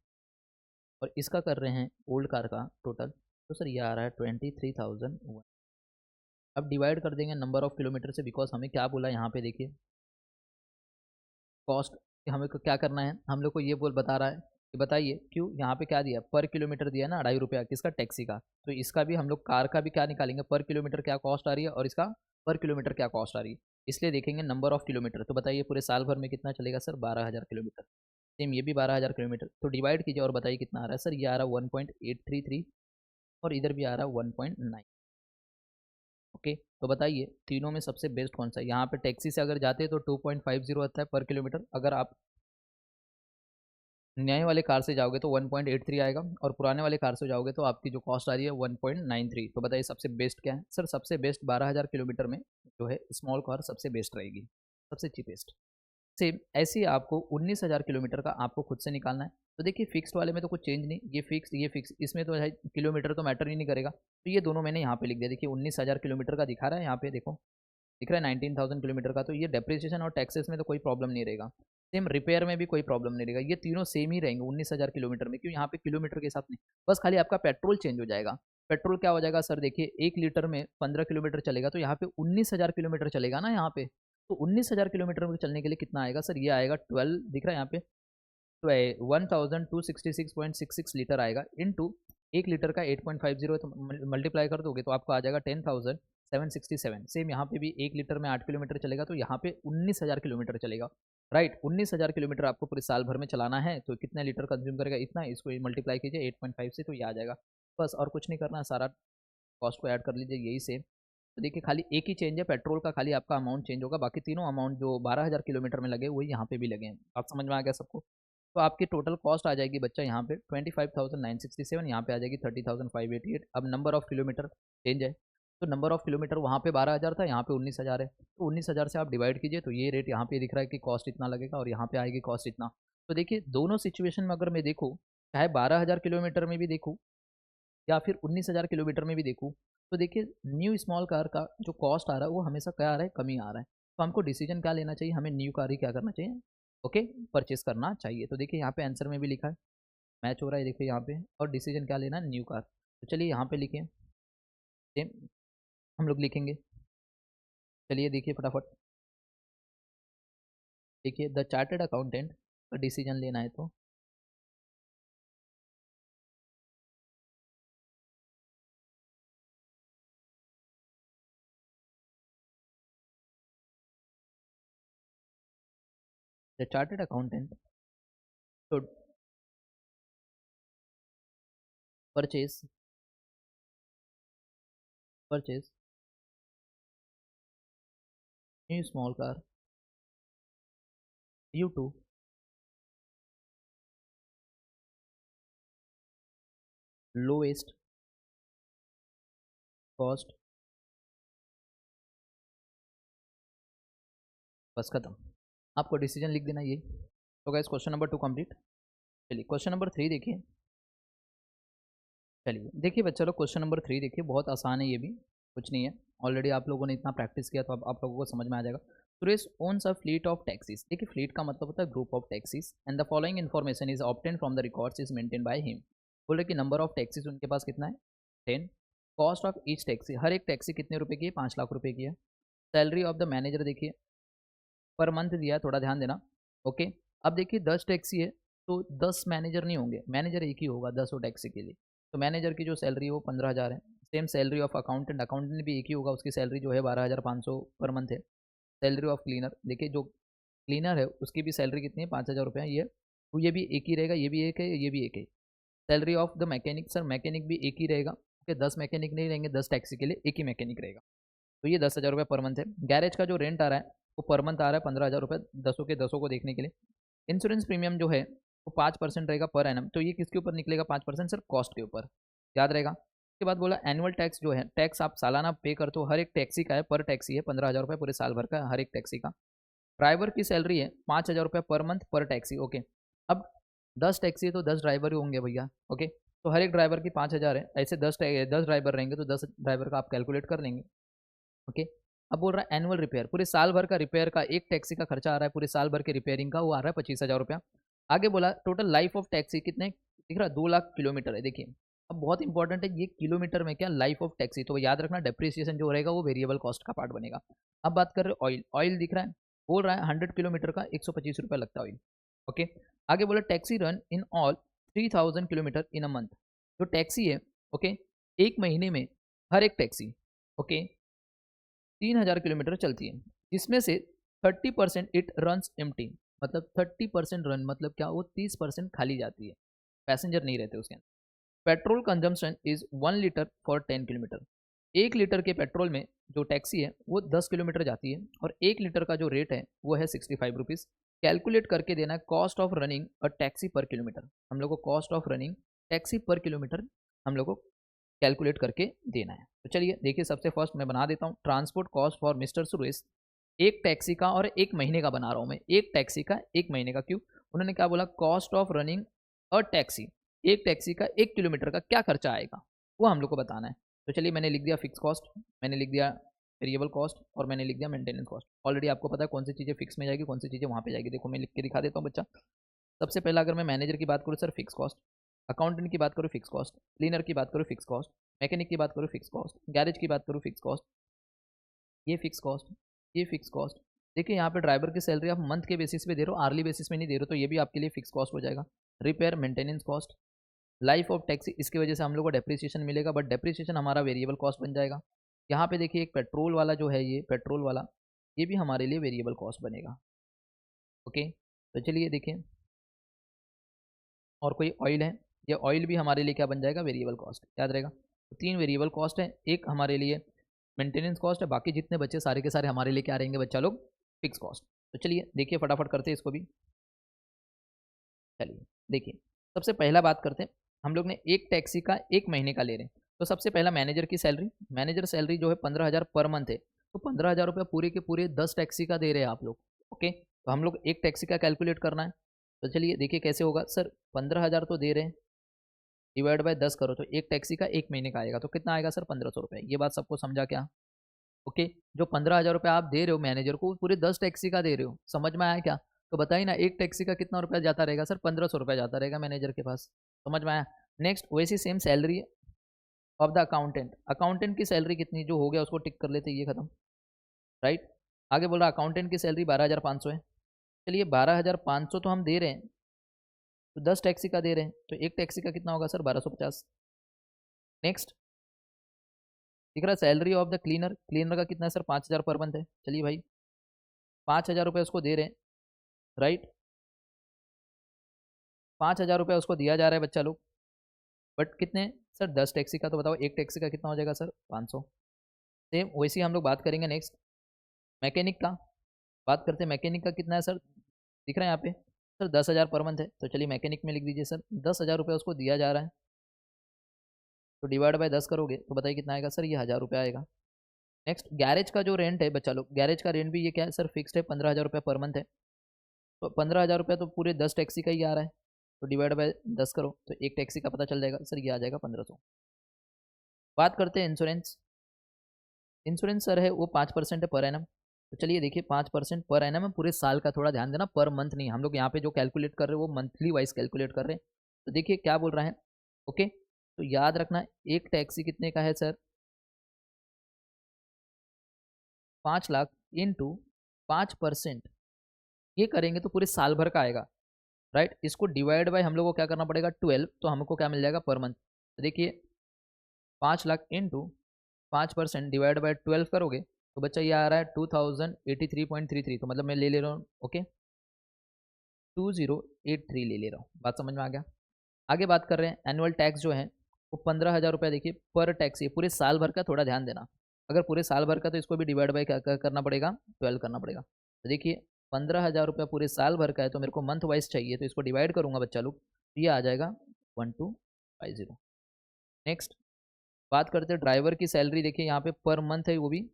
और इसका कर रहे हैं ओल्ड कार का टोटल, तो सर ये आ रहा है 23,001। अब डिवाइड कर देंगे नंबर ऑफ किलोमीटर से, बिकॉज हमें क्या बोला यहाँ पे देखिए, कॉस्ट हमें को क्या करना है, हम लोग को ये बोल बता रहा है कि बताइए क्यों, यहाँ पे क्या दिया, पर किलोमीटर दिया ना, 2.5 रुपया किसका, टैक्सी का। तो इसका भी हम लोग कार का भी क्या निकालेंगे, पर किलोमीटर क्या कॉस्ट आ रही है, और इसका पर किलोमीटर क्या कॉस्ट आ रही है, इसलिए देखेंगे नंबर ऑफ किलोमीटर। तो बताइए पूरे साल भर में कितना चलेगा सर, 12,000 किलोमीटर। सेम ये भी 12,000 किलोमीटर। तो डिवाइड कीजिए और बताइए कितना आ रहा है सर, ये आ रहा है 1.833, और इधर भी आ रहा है 1.9। ओके, तो बताइए तीनों में सबसे बेस्ट कौन सा है। यहाँ पे टैक्सी से अगर जाते हैं तो 2.50 आता है पर किलोमीटर, अगर आप नए वाले कार से जाओगे तो 1.83 आएगा, और पुराने वाले कार से जाओगे तो आपकी जो कॉस्ट आ रही है 1.93। तो बताइए सबसे बेस्ट क्या है सर, सबसे बेस्ट 12,000 किलोमीटर में जो है स्मॉल कार सबसे बेस्ट रहेगी, सबसे चीपेस्ट। सेम ऐसे ही आपको 19,000 किलोमीटर का आपको खुद से निकालना है। तो देखिए फिक्स्ड वाले में तो कुछ चेंज नहीं, ये फिक्स ये फिक्स, इसमें तो है किलोमीटर तो मैटर ही नहीं करेगा। तो ये दोनों मैंने यहाँ पे लिख दिया, देखिए 19,000 किलोमीटर का दिखा रहा है यहाँ पे, देखो दिख रहा है 19,000 किलोमीटर का। तो ये डेप्रिसिएशन और टैक्सेस में तो कोई प्रॉब्लम नहीं रहेगा। सेम रिपेयर में भी कोई प्रॉब्लम नहीं रहेगा, ये तीनों सेम ही रहेंगे 19,000 किलोमीटर में। क्यों, यहाँ पे किलोमीटर के हिसाब नहीं, बस खाली आपका पेट्रोल चेंज हो जाएगा। पेट्रोल क्या हो जाएगा सर, देखिए 1 लीटर में 15 किलोमीटर चलेगा, तो यहाँ पे 19,000 किलोमीटर चलेगा ना यहाँ पे। तो 19,000 किलोमीटर में चलने के लिए कितना आएगा सर, ये आएगा 12, दिख रहा है यहाँ पे 1266.66 लीटर आएगा, इनटू 1 लीटर का 8.50 है, तो मल्टीप्लाई कर दोगे तो आपको आ जाएगा 10,767। सेम यहाँ पे भी 1 लीटर में 8 किलोमीटर चलेगा, तो यहाँ पे 19,000 किलोमीटर चलेगा। राइट, 19,000 किलोमीटर आपको पूरे साल भर में चलाना है, तो कितने लीटर कंज्यूम करेगा, इतना, इसको मल्टीप्लाई कीजिए 8.5 से, तो ये आ जाएगा। बस और कुछ नहीं करना, सारा कॉस्ट को ऐड कर लीजिए, यही सेम। तो देखिए खाली एक ही चेंज है, पेट्रोल का खाली आपका अमाउंट चेंज होगा, बाकी तीनों अमाउंट जो 12,000 किलोमीटर में लगे वही यहाँ पे भी लगे हैं। आप समझ में आ गया सबको। तो आपकी टोटल कॉस्ट आ जाएगी बच्चा यहाँ पे 25,967, यहाँ पे आ जाएगी 30,588। अब नंबर ऑफ किलोमीटर चेंज है, तो नंबर ऑफ किलोमीटर वहाँ पे 12,000 था, यहाँ पे 19,000 है, तो 19,000 से आप डिवाइड कीजिए, तो ये रेट यहाँ पे दिख रहा है कि कॉस्ट इतना लगेगा, और यहाँ पे आएगी कॉस्ट इतना। तो देखिए दोनों सिचुएशन में अगर मैं देखूँ, चाहे 12,000 किलोमीटर में भी देखूँ या फिर 19,000 किलोमीटर में भी देखूँ, तो देखिए न्यू स्मॉल कार का जो कॉस्ट आ रहा है वो हमेशा क्या आ रहा है, कमी आ रहा है। तो हमको डिसीजन क्या लेना चाहिए, हमें न्यू कार ही क्या करना चाहिए, ओके, परचेस करना चाहिए। तो देखिए यहाँ पे आंसर में भी लिखा है, मैच हो रहा है, देखिए यहाँ पे, और डिसीजन क्या लेना है, न्यू कार। तो चलिए यहाँ पे लिखें, सेम हम लोग लिखेंगे, चलिए देखिए फटाफट, देखिए द चार्टर्ड अकाउंटेंट का डिसीजन लेना है, तो the chartered accountant should purchase purchase new small car due to lowest cost. बस खत्म, आपको डिसीजन लिख देना ये। तो गाइस क्वेश्चन नंबर 2 कंप्लीट। चलिए क्वेश्चन नंबर 3 देखिए, चलिए देखिए बच्चा लोग क्वेश्चन नंबर 3 देखिए, बहुत आसान है, ये भी कुछ नहीं है, ऑलरेडी आप लोगों ने इतना प्रैक्टिस किया तो अब आप लोगों को समझ में आ जाएगा। Suresh owns a fleet of taxis, देखिए फ्लीट का मतलब होता है group of taxis, and the following information is obtain from the records is maintain by him. बोल रहे कि नंबर ऑफ टैक्सीज उनके पास कितना है, 10। कॉस्ट ऑफ ईच टैक्सी, हर एक टैक्सी कितने रुपए की है, 5 लाख रुपए की है। सैलरी ऑफ द मैनेजर देखिए पर मंथ दिया है, थोड़ा ध्यान देना, ओके। अब देखिए 10 टैक्सी है, तो 10 मैनेजर नहीं होंगे, मैनेजर एक ही होगा 10 टैक्सी के लिए, तो मैनेजर की जो सैलरी है वो 15,000 है। Same salary of accountant, accountant भी एक ही होगा, उसकी सैलरी जो है 12,500 पर मंथ है। सैलरी ऑफ क्लीनर, देखिए जो क्लीनर है उसकी भी सैलरी कितनी है, 5,000 रुपये है, ये तो ये भी एक ही रहेगा, ये भी एक है, ये भी एक है। Salary of the mechanic, sir mechanic भी एक ही रहेगा, ओके, 10 मैकेनिक नहीं रहेंगे, 10 टैक्सी के लिए एक ही मैकेनिक रहेगा, तो ये 10,000 रुपये पर मंथ है। गैरेज का जो रेंट आ रहा है वो पर मंथ आ रहा है 15,000 रुपये, दसों के दसों को देखने के लिए। इंश्योरेंस प्रीमियम जो है वो 5% रहेगा पर एनम, तो ये किसके ऊपर निकलेगा, 5% सर कॉस्ट के ऊपर, याद रहेगा। उसके बाद बोला एनुअल टैक्स जो है, टैक्स आप सालाना पे करते हो, हर एक टैक्सी का है, पर टैक्सी है 15,000 रुपये पूरे साल भर का हर एक टैक्सी का। ड्राइवर की सैलरी है 5,000 रुपये पर मंथ पर टैक्सी, ओके। अब 10 टैक्सी है तो 10 ड्राइवर ही होंगे भैया, ओके, तो हर एक ड्राइवर की 5,000 है, ऐसे 10 ड्राइवर रहेंगे तो 10 ड्राइवर का आप कैलकुलेट कर लेंगे, ओके। अब बोल रहा है एनुअल रिपेयर, पूरे साल भर का रिपेयर का एक टैक्सी का खर्चा आ रहा है, पूरे साल भर के रिपेयरिंग का वो आ रहा है 25,000 रुपया। आगे बोला टोटल लाइफ ऑफ टैक्सी कितने दिख रहा है, 2 लाख किलोमीटर है, देखिए। अब बहुत इंपॉर्टेंट है ये किलोमीटर में क्या, लाइफ ऑफ टैक्सी, तो याद रखना डेप्रिसिएशन जो रहेगा वो वेरिएबल कॉस्ट का पार्ट बनेगा। अब बात कर रहे हैं ऑयल, ऑयल दिख रहा है, बोल रहा है 100 किलोमीटर का 125 रुपया लगता है ऑयल, ओके। आगे बोला taxi run in all 3,000 kilometre in a month, जो टैक्सी है, ओके, एक महीने में हर एक टैक्सी, ओके, 3,000 किलोमीटर चलती है, जिसमें से 30% इट रन्स एम्प्टी, मतलब 30% रन मतलब क्या, वो 30% खाली जाती है, पैसेंजर नहीं रहते उसके अंदर। Petrol consumption is 1 litre for 10 kilometre, 1 litre के पेट्रोल में जो टैक्सी है वो 10 किलोमीटर जाती है, और 1 लीटर का जो रेट है वो है 65 रुपीज़। कैलकुलेट करके देना है cost of running a taxi पर किलोमीटर, हम लोग को कॉस्ट ऑफ रनिंग टैक्सी पर किलोमीटर हम लोग को कैलकुलेट करके देना है। तो चलिए देखिए सबसे फर्स्ट मैं बना देता हूँ, transport cost for mister Suresh, एक टैक्सी का और एक महीने का बना रहा हूँ मैं, एक टैक्सी का एक महीने का, क्यों, उन्होंने क्या बोला, कॉस्ट ऑफ रनिंग और टैक्सी, एक टैक्सी का 1 किलोमीटर का क्या खर्चा आएगा वो हम लोग को बताना है। तो चलिए मैंने लिख दिया फिक्स कॉस्ट, मैंने लिख दिया वेरिएबल कॉस्ट और मैंने लिख दिया मेंटेनेंस कॉस्ट। ऑलरेडी आपको पता है कौन सी चीज़ें फिक्स में जाएगी, कौन सी चीज़ें वहाँ पे जाएगी। देखो मैं लिख के दिखा देता हूँ बच्चा। सबसे पहला अगर मैं मैनेजर की बात करूँ सर, फिक्स कॉस्ट। अकाउंटेंट की बात करूँ, फिक्स कॉस्ट। क्लीनर की बात करूँ, फिक्स कॉस्ट। मैकेनिक की बात करूँ, फिक्स कॉस्ट। गैरेज की बात करूँ, फिक्स कॉस्ट। ये फिक्स कॉस्ट, ये फिक्स कॉस्ट। देखिए यहाँ पे ड्राइवर की सैलरी आप मंथ के बेसिस पे दे रहे हो, आर्ली बेसिस में नहीं दे रहे हो, तो ये भी आपके लिए फिक्स कॉस्ट हो जाएगा। Repair, maintenance cost, life of taxi, इसकी वजह से हम लोग को डेप्रिसिएशन मिलेगा, बट डेप्रिसिएशन हमारा वेरिएबल कॉस्ट बन जाएगा। यहाँ पे देखिए एक पेट्रोल वाला जो है, ये पेट्रोल वाला, ये भी हमारे लिए वेरिएबल कॉस्ट बनेगा। ओके, तो चलिए देखिए, और कोई ऑयल है, ये ऑयल भी हमारे लिए क्या बन जाएगा, वेरिएबल कॉस्ट, याद रहेगा। तो 3 वेरिएबल कॉस्ट है, एक हमारे लिए मेंटेनेंस कॉस्ट है, बाकी जितने बच्चे सारे के सारे हमारे लिए क्या रहेंगे बच्चा लोग, फिक्स कॉस्ट। तो चलिए देखिए फटाफट करते हैं इसको भी। चलिए देखिए, सबसे पहला बात करते हैं, हम लोग ने एक टैक्सी का 1 महीने का ले रहे हैं। तो सबसे पहला मैनेजर की सैलरी, मैनेजर सैलरी जो है 15,000 पर मंथ है, तो 15,000 रुपये पूरे के पूरे 10 टैक्सी का दे रहे हैं आप लोग। ओके, तो हम लोग एक टैक्सी का कैलकुलेट करना है। तो चलिए देखिए कैसे होगा सर, 15,000 तो दे रहे हैं, डिवाइड बाय 10 करो तो एक टैक्सी का 1 महीने का आएगा, तो कितना आएगा सर, 1,500 रुपये। ये बात सबको समझा क्या? ओके, जो 15,000 रुपये आप दे रहे हो मैनेजर को, वो पूरे 10 टैक्सी का दे रहे हो, समझ में आया क्या? तो बताइए ना, एक टैक्सी का कितना रुपया जाता रहेगा सर, 1,500 रुपया जाता रहेगा मैनेजर के पास। समझ में आया? नेक्स्ट, वैसी same salary of the accountant, accountant की सैलरी कितनी, जो हो गया उसको टिक कर लेते, ये खत्म, राइट। आगे बोल रहा अकाउंटेंट की सैलरी 12,500 है। चलिए 12,500 तो हम दे रहे हैं, तो 10 टैक्सी का दे रहे हैं, तो एक टैक्सी का कितना होगा सर, 1250। नेक्स्ट, दिख रहा है salary of the cleaner, cleaner का कितना है सर, 5,000 पर मंथ है। चलिए भाई 5,000 रुपये उसको दे रहे हैं, राइट, 5,000 रुपये उसको दिया जा रहा है बच्चा लोग, बट कितने सर, 10 टैक्सी का, तो बताओ एक टैक्सी का कितना हो जाएगा सर, 500। सेम वैसे ही हम लोग बात करेंगे। नेक्स्ट, मैकेनिक का बात करते हैं, मैकेनिक का कितना है सर, दिख रहा है यहाँ पे सर, 10,000 पर मंथ है। तो चलिए मैकेनिक में लिख दीजिए सर, 10,000 रुपये उसको दिया जा रहा है, तो डिवाइड बाय 10 करोगे तो बताइए कितना आएगा सर, ये 1,000 रुपये आएगा। नेक्स्ट, गैरेज का जो रेंट है बच्चा लोग, गैरेज का रेंट भी ये क्या है सर, फिक्स्ड है, 15,000 रुपये पर मंथ है। तो 15,000 रुपये तो पूरे 10 टैक्सी का ही आ रहा है, तो डिवाइड बाय 10 करो तो एक टैक्सी का पता चल जाएगा सर, ये आ जाएगा 1,500। बात करते हैं इंश्योरेंस, इंश्योरेंस सर है वो 5% है पर एनम। तो चलिए देखिए 5% पर एनम है पूरे साल का, थोड़ा ध्यान देना, पर मंथ नहीं, हम लोग यहाँ पे जो कैलकुलेट कर रहे हैं वो मंथली वाइज कैलकुलेट कर रहे हैं। तो देखिए क्या बोल रहा है, ओके, तो याद रखना एक टैक्सी कितने का है सर, 5 लाख इंटू 5%, ये करेंगे तो पूरे साल भर का आएगा, राइट। इसको डिवाइड बाय हम लोग को क्या करना पड़ेगा, 12, तो हमको क्या मिल जाएगा पर मंथ। तो देखिए 5 लाख इंटू 5% डिवाइड बाय 12 करोगे तो बच्चा ये आ रहा है 2083.33, तो मतलब मैं ले ले रहा हूँ, ओके 2083 ले ले रहा हूँ, बात समझ में आ गया। आगे बात कर रहे हैं एनुअल टैक्स जो है वो 15,000 रुपया, देखिए पर टैक्स, ये पूरे साल भर का, थोड़ा ध्यान देना, अगर पूरे साल भर का तो इसको भी डिवाइड बाय क्या करना पड़ेगा, 12 करना पड़ेगा। तो देखिए 15,000 रुपया पूरे साल भर का है, तो मेरे को मंथ वाइज चाहिए, तो इसको डिवाइड करूंगा बच्चा लोग, तो ये आ जाएगा 1250। नेक्स्ट, बात करते हैं ड्राइवर की सैलरी, देखिए यहाँ पे पर मंथ है, वो भी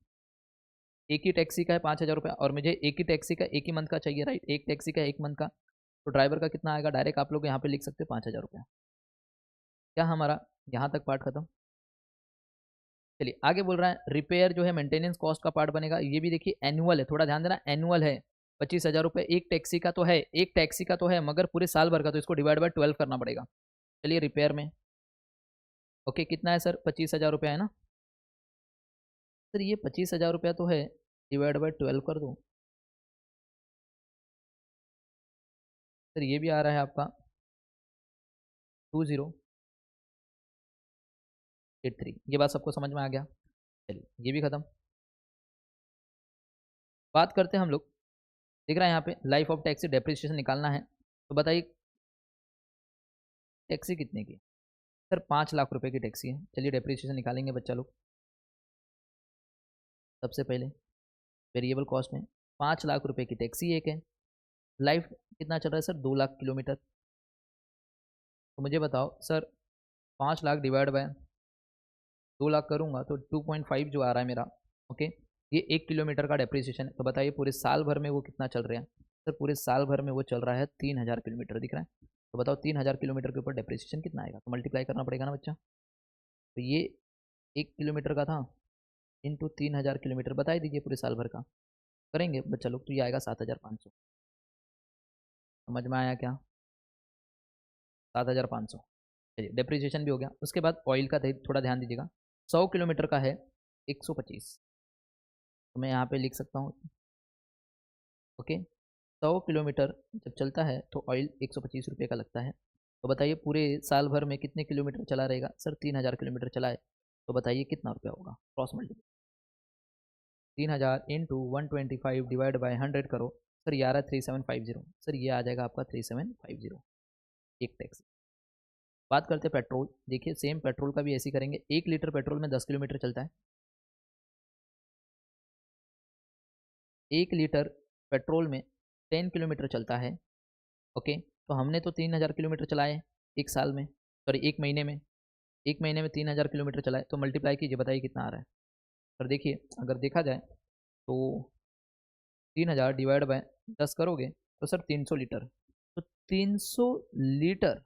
एक ही टैक्सी का है 5,000 रुपया, और मुझे एक ही टैक्सी का एक ही मंथ का चाहिए, राइट, एक टैक्सी का एक मंथ का, तो ड्राइवर का कितना आएगा, डायरेक्ट आप लोग यहाँ पे लिख सकते हो 5,000 रुपया। क्या हमारा यहाँ तक पार्ट खत्म? चलिए आगे बोल रहा है रिपेयर जो है मेंटेनेंस कॉस्ट का पार्ट बनेगा, ये भी देखिए एनुअल है, थोड़ा ध्यान देना, एनुअल है, 25,000 रुपये एक टैक्सी का तो है, एक टैक्सी का तो है, मगर पूरे साल भर का, तो इसको डिवाइड बाय 12 करना पड़ेगा। चलिए रिपेयर में, ओके कितना है सर, 25,000 रुपया है ना सर, ये 25,000 रुपया तो है, डिवाइड बाय 12 कर दो, सर ये भी आ रहा है आपका 2083, ये बात सबको समझ में आ गया। चलिए ये भी खत्म। बात करते हैं हम लोग, दिख रहा है यहाँ पे लाइफ ऑफ टैक्सी डेप्रिसिएशन निकालना है, तो बताइए टैक्सी कितने की सर, 5 लाख रुपए की टैक्सी है। चलिए डेप्रिसिएशन निकालेंगे बच्चा लोग, सबसे पहले वेरिएबल कॉस्ट में 5 लाख रुपए की टैक्सी एक है, लाइफ कितना चल रहा है सर, 2 लाख किलोमीटर। तो मुझे बताओ sir, 5 lakh divide by 2 lakh करूँगा तो 2.5 जो आ रहा है मेरा, ओके, ये 1 किलोमीटर का डेप्रिसिएशन है। तो बताइए पूरे साल भर में वो कितना चल रहा है सर, पूरे साल भर में वो चल रहा है 3,000 किलोमीटर, दिख रहा है। तो बताओ 3,000 किलोमीटर के ऊपर डेप्रिसिएशन कितना आएगा, तो मल्टीप्लाई करना पड़ेगा ना बच्चा। तो ये 1 किलोमीटर का था, इंटू 3000 किलोमीटर बता दीजिए पूरे साल भर का करेंगे बच्चा लोग, तो ये आएगा 7500। समझ में आया क्या? 7500। चलिए डेप्रिसिएशन भी हो गया। उसके बाद ऑयल का थोड़ा ध्यान दीजिएगा। 100 किलोमीटर का है 125, तो मैं यहाँ पे लिख सकता हूँ। ओके, 100 किलोमीटर जब चलता है तो ऑयल 125 रुपये का लगता है। तो बताइए पूरे साल भर में कितने किलोमीटर चला रहेगा? सर 3000 किलोमीटर चलाए, तो बताइए कितना रुपया होगा? Cross multiply 3000 into 125 divide by 100 करो। सर ये आ रहा है 3750। सर ये आ जाएगा आपका 3750 एक टैक्सी। बात करते हैं पेट्रोल। देखिए सेम पेट्रोल का भी ऐसे ही करेंगे। 1 लीटर पेट्रोल में 10 किलोमीटर चलता है। 1 लीटर पेट्रोल में 10 किलोमीटर चलता है। ओके, तो हमने तो 3000 किलोमीटर चलाए एक साल में, सॉरी एक महीने में। एक महीने में 3000 किलोमीटर चलाए, तो मल्टीप्लाई कीजिए, बताइए कितना आ रहा है। सर देखिए अगर देखा जाए तो 3000 डिवाइड बाय 10 करोगे तो सर 300 लीटर, तो 300 लीटर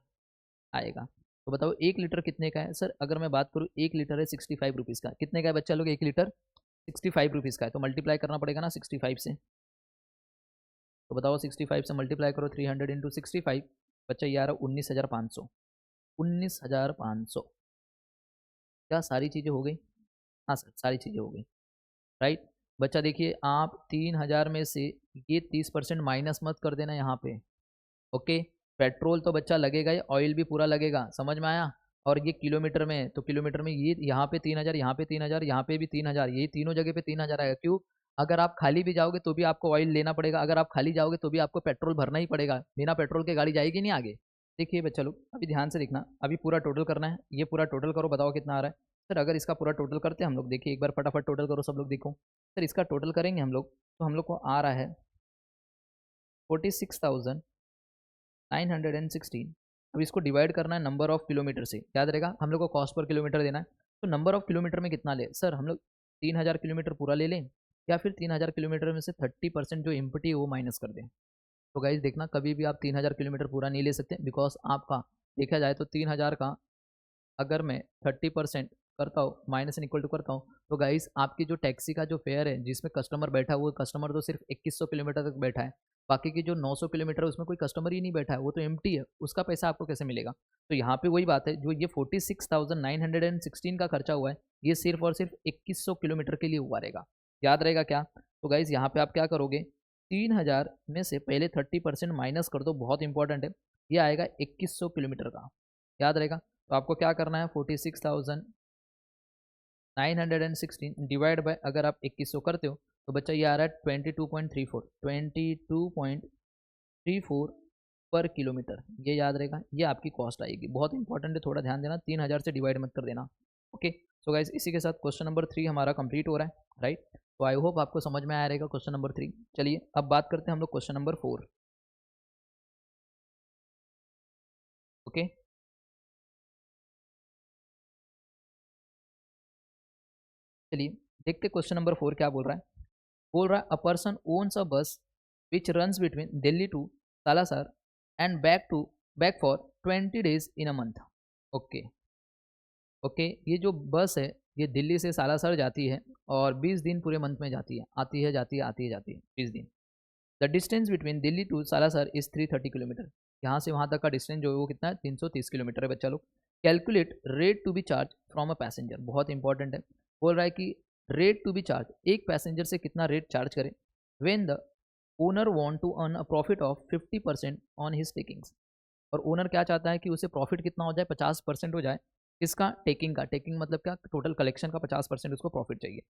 आएगा। तो बताओ 1 लीटर कितने का है? सर अगर मैं बात करूँ 1 लीटर है 65 रुपीज़ का। कितने का है बच्चा लोग? 1 लीटर 65 रुपीज़ का है, तो मल्टीप्लाई करना पड़ेगा ना 65 से। तो बताओ 65 से मल्टीप्लाई करो, 300 इंटू 65, बच्चा ये आ रहा 19,500। 19,500। क्या सारी चीज़ें हो गई? हाँ सर सारी चीज़ें हो गई, राइट। बच्चा देखिए आप 3000 में से ये 30% माइनस मत कर देना यहाँ पे। ओके, पेट्रोल तो बच्चा लगेगा ही, ऑयल भी पूरा लगेगा, समझ में आया। और ये किलोमीटर में, तो किलोमीटर में ये यहाँ पे 3000, यहाँ पे 3000, यहाँ पे भी 3000, ये तीनों जगह पे 3000 आएगा। क्यों? अगर आप खाली भी जाओगे तो भी आपको ऑयल लेना पड़ेगा, अगर आप खाली जाओगे तो भी आपको पेट्रोल भरना ही पड़ेगा। बिना पेट्रोल के गाड़ी जाएगी नहीं आगे। देखिए बच्चा लोग अभी ध्यान से देखना, अभी पूरा टोटल करना है। ये पूरा टोटल करो, बताओ कितना आ रहा है। सर अगर इसका पूरा टोटल करते हैं हम लोग, देखिए एक बार फटाफट टोटल करो सब लोग, देखो सर इसका टोटल करेंगे हम लोग तो हम लोग को आ रहा है 46,916। अब इसको डिवाइड करना है नंबर ऑफ किलोमीटर से, याद रहेगा हम लोग को कॉस्ट पर किलोमीटर देना है। तो नंबर ऑफ किलोमीटर में कितना ले सर? हम लोग 3000 किलोमीटर पूरा ले लें, या फिर 3000 किलोमीटर में से 30% जो एम्प्टी है वो माइनस कर दें। तो गाइज देखना कभी भी आप 3000 किलोमीटर पूरा नहीं ले सकते, बिकॉज आपका देखा जाए तो 3000 का अगर मैं 30% करता हूँ, माइनस एन इक्वल टू करता हूँ, तो गाइस आपकी जो टैक्सी का जो फेयर है जिसमें कस्टमर बैठा है, वो कस्टमर तो सिर्फ 2100 किलोमीटर तक बैठा है। बाकी की जो 900 किलोमीटर उसमें कोई कस्टमर ही नहीं बैठा है, वो तो एम्प्टी है, उसका पैसा आपको कैसे मिलेगा? तो यहाँ पे वही बात है, जो ये 46,916 का खर्चा हुआ है, ये सिर्फ और सिर्फ 2100 किलोमीटर के लिए हुआ रहेगा। याद रहेगा क्या? तो गाइज यहाँ पे आप क्या करोगे, 3000 में से पहले 30% माइनस कर दो, बहुत इंपॉर्टेंट है। ये आएगा 2100 किलोमीटर का, याद रहेगा। तो आपको क्या करना है, 46,916 डिवाइड बाय, अगर आप 2100 करते हो तो बच्चा ये आ रहा है 22.34 पर किलोमीटर। ये याद रहेगा, ये आपकी कॉस्ट आएगी। बहुत इंपॉर्टेंट है, थोड़ा ध्यान देना, 3000 से डिवाइड मत कर देना। ओके, सो गाइज इसी के साथ क्वेश्चन नंबर 3 हमारा कंप्लीट हो रहा है, राइट। तो आई होप आपको समझ में आया रहेगा क्वेश्चन नंबर 3। चलिए अब बात करते हैं हम लोग क्वेश्चन नंबर 4। ओके, चलिए देखते क्वेश्चन नंबर 4 क्या बोल रहा है। बोल रहा है a person owns a bus which runs between Delhi to Salasar and back for 20 days in a month. Okay, okay, ये जो बस है ये दिल्ली से सालासर जाती है और 20 दिन पूरे मंथ में जाती है, आती है जाती है आती है जाती है 20 दिन। The distance between Delhi to Salasar is 330 kilometre. यहाँ से वहाँ तक का डिस्टेंस जो है वो कितना है, 330 किलोमीटर है बच्चा लोग। Calculate rate to be charge from a passenger. बहुत इंपॉर्टेंट है, बोल रहा है कि रेट टू बी चार्ज, एक पैसेंजर से कितना रेट चार्ज करें when the owner want to earn a profit of 50% on his takings. और ओनर क्या चाहता है कि उसे प्रॉफिट कितना हो जाए, 50% हो जाए। इसका टेकिंग का, टेकिंग मतलब क्या, टोटल कलेक्शन का 50% उसको प्रॉफिट चाहिए।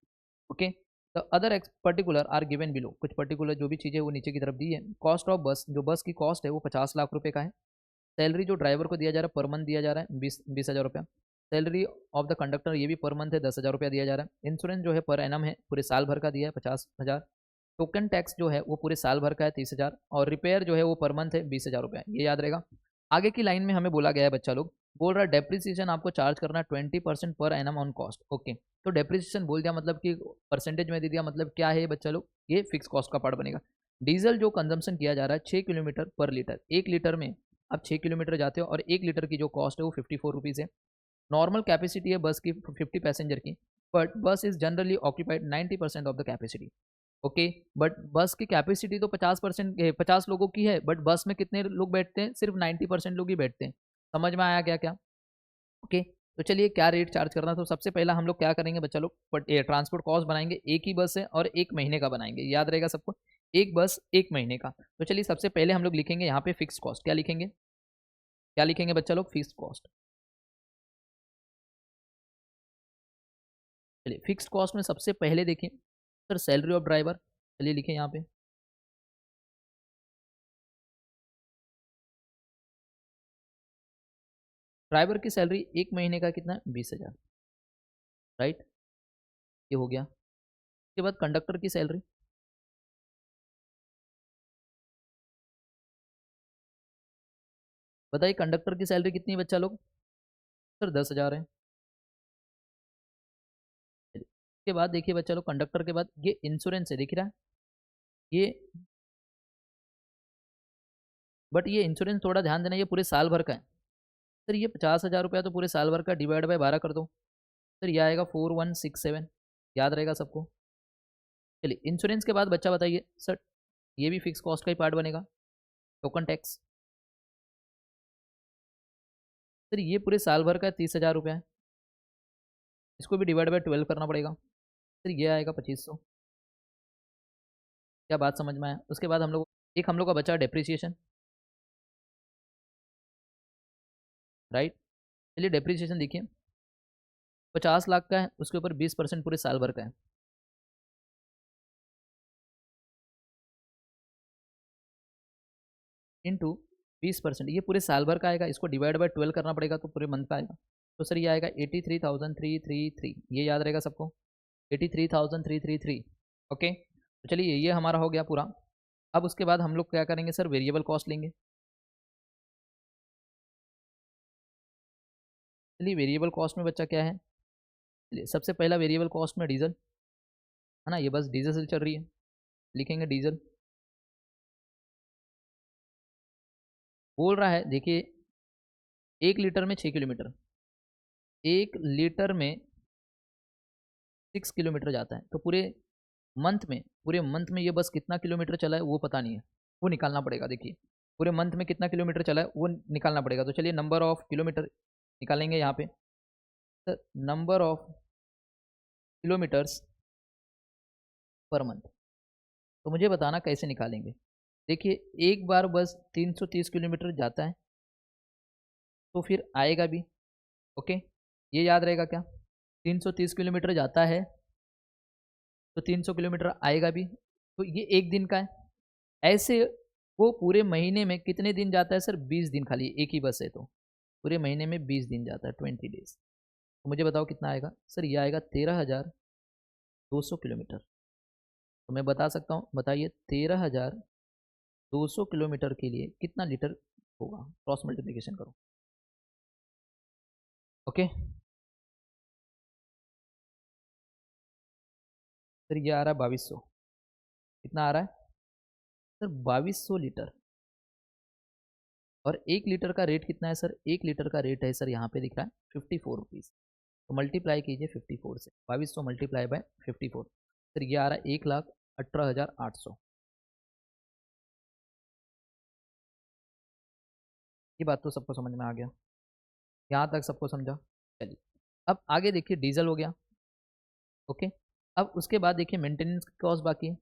Okay, the other particular are given below. कुछ पर्टिकुलर जो भी चीज़ें वो नीचे की तरफ दी है। कॉस्ट ऑफ बस, जो बस की कॉस्ट है वो 50 लाख रुपए का है। सैलरी जो ड्राइवर को दिया जा रहा है पर मंथ दिया जा रहा है 20,000 रुपया। सैलरी ऑफ द कंडक्टर ये भी पर मंथ है, 10,000 रुपया दिया जा रहा है। इंश्योरेंस जो है पर एनम है, पूरे साल भर का दिया है 50,000। टोकन टैक्स जो है वो पूरे साल भर का है 30,000। और रिपेयर जो है वो पर मंथ है 20,000 रुपया। ये याद रहेगा। आगे की लाइन में हमें बोला गया है बच्चा लोग, बोल रहा है डेप्रिसिएशन आपको चार्ज करना है 20% per annum on cost. Okay, तो डेप्रिसिएशन बोल दिया मतलब कि परसेंटेज में दे दिया, मतलब क्या है बच्चा लोग, ये फिक्स कॉस्ट का पार्ट बनेगा। डीजल जो कंजम्पशन किया जा रहा है 6 किलोमीटर पर लीटर, 1 लीटर में आप 6 किलोमीटर जाते हो और 1 लीटर की जो कॉस्ट है वो 54 रुपीज़ है। नॉर्मल कैपेसिटी है बस की 50 पैसेंजर की, बट बस is generally occupied 90% of the capacity. Okay, but बस की कैपेसिटी तो 50% 50 लोगों की है, बट बस में कितने लोग बैठते हैं? सिर्फ 90% लोग ही बैठते हैं। समझ में आया क्या क्या? ओके, तो चलिए क्या रेट चार्ज करना है? तो सबसे पहला हम लोग क्या करेंगे बच्चा लोग, बट ट्रांसपोर्ट कॉस्ट बनाएंगे, एक ही बस है और एक महीने का बनाएंगे, याद रहेगा सबको, एक बस एक महीने का। तो चलिए सबसे पहले हम लोग लिखेंगे यहाँ पे फिक्स कॉस्ट। क्या लिखेंगे? क्या लिखेंगे बच्चा लोग? Fix cost. चलिए फिक्स कॉस्ट में सबसे पहले देखिए सर, सैलरी ऑफ ड्राइवर। चलिए लिखें यहाँ पे, ड्राइवर की सैलरी एक महीने का कितना है? 20,000। राइट, ये हो गया। उसके बाद कंडक्टर की सैलरी, बताइए कंडक्टर की सैलरी कितनी है बच्चा लोग? सर 10,000 है। चलिए, उसके बाद देखिए बच्चा लोग, कंडक्टर के बाद ये इंश्योरेंस है, दिख रहा है ये, बट ये इंश्योरेंस थोड़ा ध्यान देना, ये पूरे साल भर का है। सर ये 50,000 रुपया तो पूरे साल भर का, डिवाइड बाय 12 कर दो। सर ये आएगा 4167, याद रहेगा सबको। चलिए इंश्योरेंस के बाद बच्चा बताइए सर, ये भी फिक्स कॉस्ट का ही पार्ट बनेगा, टोकन टैक्स। सर ये पूरे साल भर का 30,000 रुपया है, इसको भी डिवाइड बाय 12 करना पड़ेगा। सर ये आएगा 2500। क्या बात समझ में आया? उसके बाद हम लोग, एक हम लोग का बचा डेप्रिसिएशन। राइट, चलिए डेप्रिसिएशन देखिए, 50 लाख का है, उसके ऊपर 20% पूरे साल भर का है, इंटू 20%, ये पूरे साल भर का आएगा, इसको डिवाइड बाय 12 करना पड़ेगा तो पूरे मंथ का आएगा। तो सर ये आएगा 83,333, ये याद रहेगा सबको, 83,333। ओके, तो चलिए ये हमारा हो गया पूरा। अब उसके बाद हम लोग क्या करेंगे सर, वेरिएबल कॉस्ट लेंगे। चलिए वेरिएबल कॉस्ट में बच्चा क्या है, चलिए सबसे पहला वेरिएबल कॉस्ट में डीजल है ना, ये बस डीजल चल रही है, लिखेंगे डीजल। बोल रहा है देखिए 1 लीटर में 6 किलोमीटर, 1 लीटर में 6 किलोमीटर जाता है, तो पूरे मंथ में ये बस कितना किलोमीटर चला है वो पता नहीं है, वो निकालना पड़ेगा। देखिए पूरे मंथ में कितना किलोमीटर चला है वो निकालना पड़ेगा। तो चलिए नंबर ऑफ किलोमीटर निकालेंगे यहाँ पे, sir number of kilometres per month. तो मुझे बताना कैसे निकालेंगे। देखिए एक बार बस 330 किलोमीटर जाता है तो फिर आएगा भी। ओके, ये याद रहेगा क्या, 330 किलोमीटर जाता है तो 300 किलोमीटर आएगा भी, तो ये एक दिन का है। ऐसे वो पूरे महीने में कितने दिन जाता है सर? 20 दिन, खाली एक ही बस है तो पूरे महीने में 20 दिन जाता है, 20 डेज। तो मुझे बताओ कितना आएगा सर? ये आएगा 13,200 किलोमीटर। तो मैं बता सकता हूँ, बताइए 13,200 किलोमीटर के लिए कितना लीटर होगा? क्रॉस मल्टीप्लीकेशन करो। ओके, सर ये आ रहा है 2200। कितना आ रहा है सर? 2200 लीटर। और 1 लीटर का रेट कितना है सर? 1 लीटर का रेट है सर, यहाँ पे दिख रहा है 54 रुपीज़। तो मल्टीप्लाई कीजिए 54 से, 2200 मल्टीप्लाई बाय 54, सर ये आ रहा है 1,18,800। ये बात तो सबको समझ में आ गया, यहाँ तक सबको समझा? चलिए अब आगे देखिए, डीजल हो गया। ओके, अब उसके बाद देखिए मेंटेनेंस कॉस्ट बाकी है।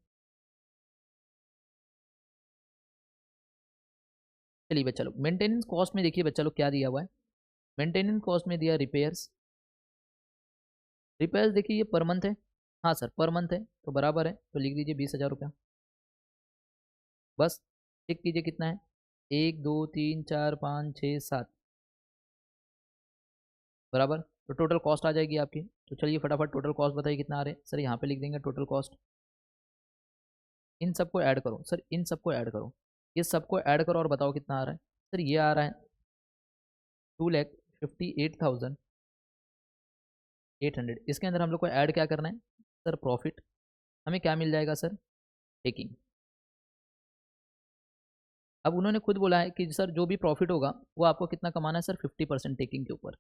चलिए बच्चा लोग, मेंटेनेंस कॉस्ट में देखिए बच्चा लोग क्या दिया हुआ है, मेंटेनेंस कॉस्ट में दिया रिपेयर्स। रिपेयर्स देखिए ये पर मंथ है, हाँ सर पर मंथ है तो बराबर है, तो लिख दीजिए 20,000 रुपया। बस चेक कीजिए कितना है, 1 2 3 4 5 6 7, बराबर। तो टोटल कॉस्ट आ जाएगी आपकी। तो चलिए फटाफट टोटल कॉस्ट बताइए कितना आ रहे हैं? सर यहाँ पे लिख देंगे टोटल कॉस्ट, इन सबको ऐड करो सर, इन सबको ऐड करो, ये सबको ऐड करो और बताओ कितना आ रहा है? सर ये आ रहा है 2,58,800। इसके अंदर हम लोग को ऐड क्या करना है सर? प्रॉफिट। हमें क्या मिल जाएगा सर? टेकिंग। अब उन्होंने खुद बोला है कि सर जो भी प्रॉफिट होगा वो आपको कितना कमाना है सर? 50% टेकिंग के ऊपर।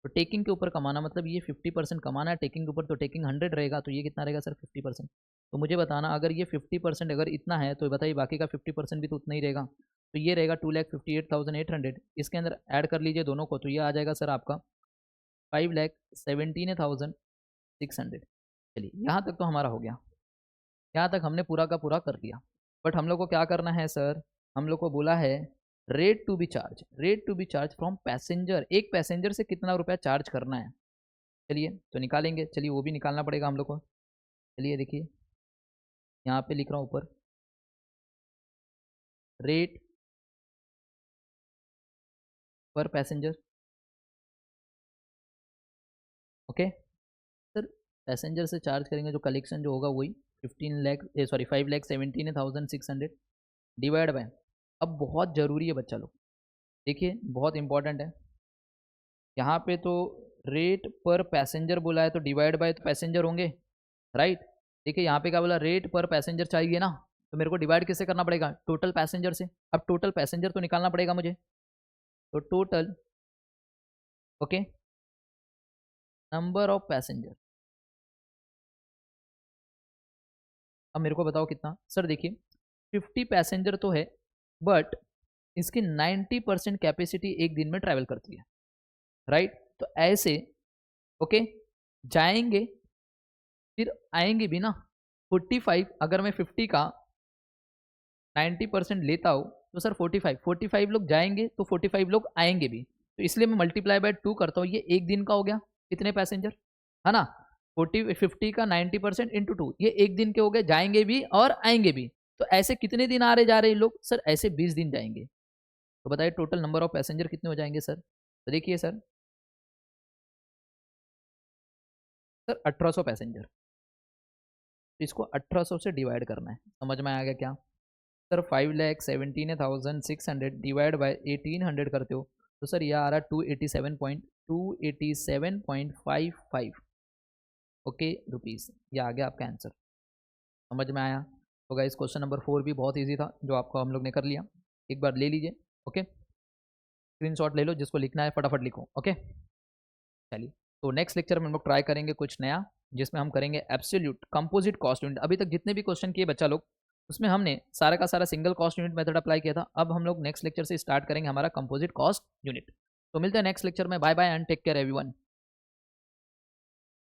तो टेकिंग के ऊपर कमाना मतलब ये 50% कमाना है टेकिंग के ऊपर, तो टेकिंग 100 रहेगा, तो ये कितना रहेगा सर 50%। तो मुझे बताना अगर ये 50% अगर इतना है तो बताइए बाकी का 50% भी तो उतना ही रहेगा। तो ये रहेगा 2,58,800, इसके अंदर ऐड कर लीजिए दोनों को, तो ये आ जाएगा सर आपका 5,17,600। चलिए यहाँ तक तो हमारा हो गया, यहाँ तक हमने पूरा का पूरा कर दिया। बट हम लोग को क्या करना है सर, हम लोग को बोला है rate to be charge from passenger, एक पैसेंजर से कितना रुपया चार्ज करना है। चलिए तो निकालेंगे, चलिए वो भी निकालना पड़ेगा हम लोग को। चलिए देखिए यहाँ पे लिख रहा हूँ ऊपर, रेट पर पैसेंजर। ओके सर, पैसेंजर से चार्ज करेंगे जो कलेक्शन जो होगा वही 5,17,600 डिवाइड बाय, अब बहुत ज़रूरी है बच्चा लोग, देखिए बहुत इंपॉर्टेंट है। यहाँ पे तो रेट पर पैसेंजर बोला है तो डिवाइड बाय तो पैसेंजर होंगे, राइट। देखिए यहाँ पे क्या बोला, रेट पर पैसेंजर चाहिए ना, तो मेरे को डिवाइड किससे करना पड़ेगा, टोटल पैसेंजर से। अब टोटल पैसेंजर तो निकालना पड़ेगा मुझे, तो total okay number of passenger. अब मेरे को बताओ कितना सर, देखिए 50 पैसेंजर तो है बट इसकी 90% कैपेसिटी एक दिन में ट्रैवल करती है, राइट। तो ऐसे ओके जाएंगे फिर आएंगे भी ना, 45 अगर मैं 50 का 90% लेता हूँ तो सर 45 लोग जाएंगे तो 45 लोग आएंगे भी, तो इसलिए मैं मल्टीप्लाई बाय 2 करता हूँ, ये एक दिन का हो गया कितने पैसेंजर, है ना। 50 का 90% इंटू 2, ये एक दिन के हो गए, जाएंगे भी और आएंगे भी। तो ऐसे कितने दिन आ रहे जा रहे लोग सर, ऐसे 20 दिन जाएंगे। तो बताइए टोटल नंबर ऑफ पैसेंजर कितने हो जाएंगे सर, तो देखिए सर 1800 पैसेंजर, तो इसको 1800 से डिवाइड करना है, समझ में आ गया क्या सर। 5,17,600 डिवाइड बाय 1,800 करते हो तो सर यह आ रहा है 287.55 ओके रुपीज़, ये आ गया आपका आंसर, समझ में आया। तो गाइस क्वेश्चन नंबर 4 भी बहुत इजी था जो आपको हम लोग ने कर लिया, एक बार ले लीजिए ओके, स्क्रीनशॉट ले लो, जिसको लिखना है फटाफट लिखो ओके। चलिए तो नेक्स्ट लेक्चर में हम लोग ट्राई करेंगे कुछ नया, जिसमें हम करेंगे एब्सोल्यूट कंपोजिट कॉस्ट यूनिट। अभी तक जितने भी क्वेश्चन किए बच्चा लोग उसमें हमने सारा का सारा single cost unit method apply किया था, अब हम लोग नेक्स्ट लेक्चर से स्टार्ट करेंगे हमारा कंपोजिट कॉस्ट यूनिट। तो मिलते हैं नेक्स्ट लेक्चर में, bye bye and take care everyone.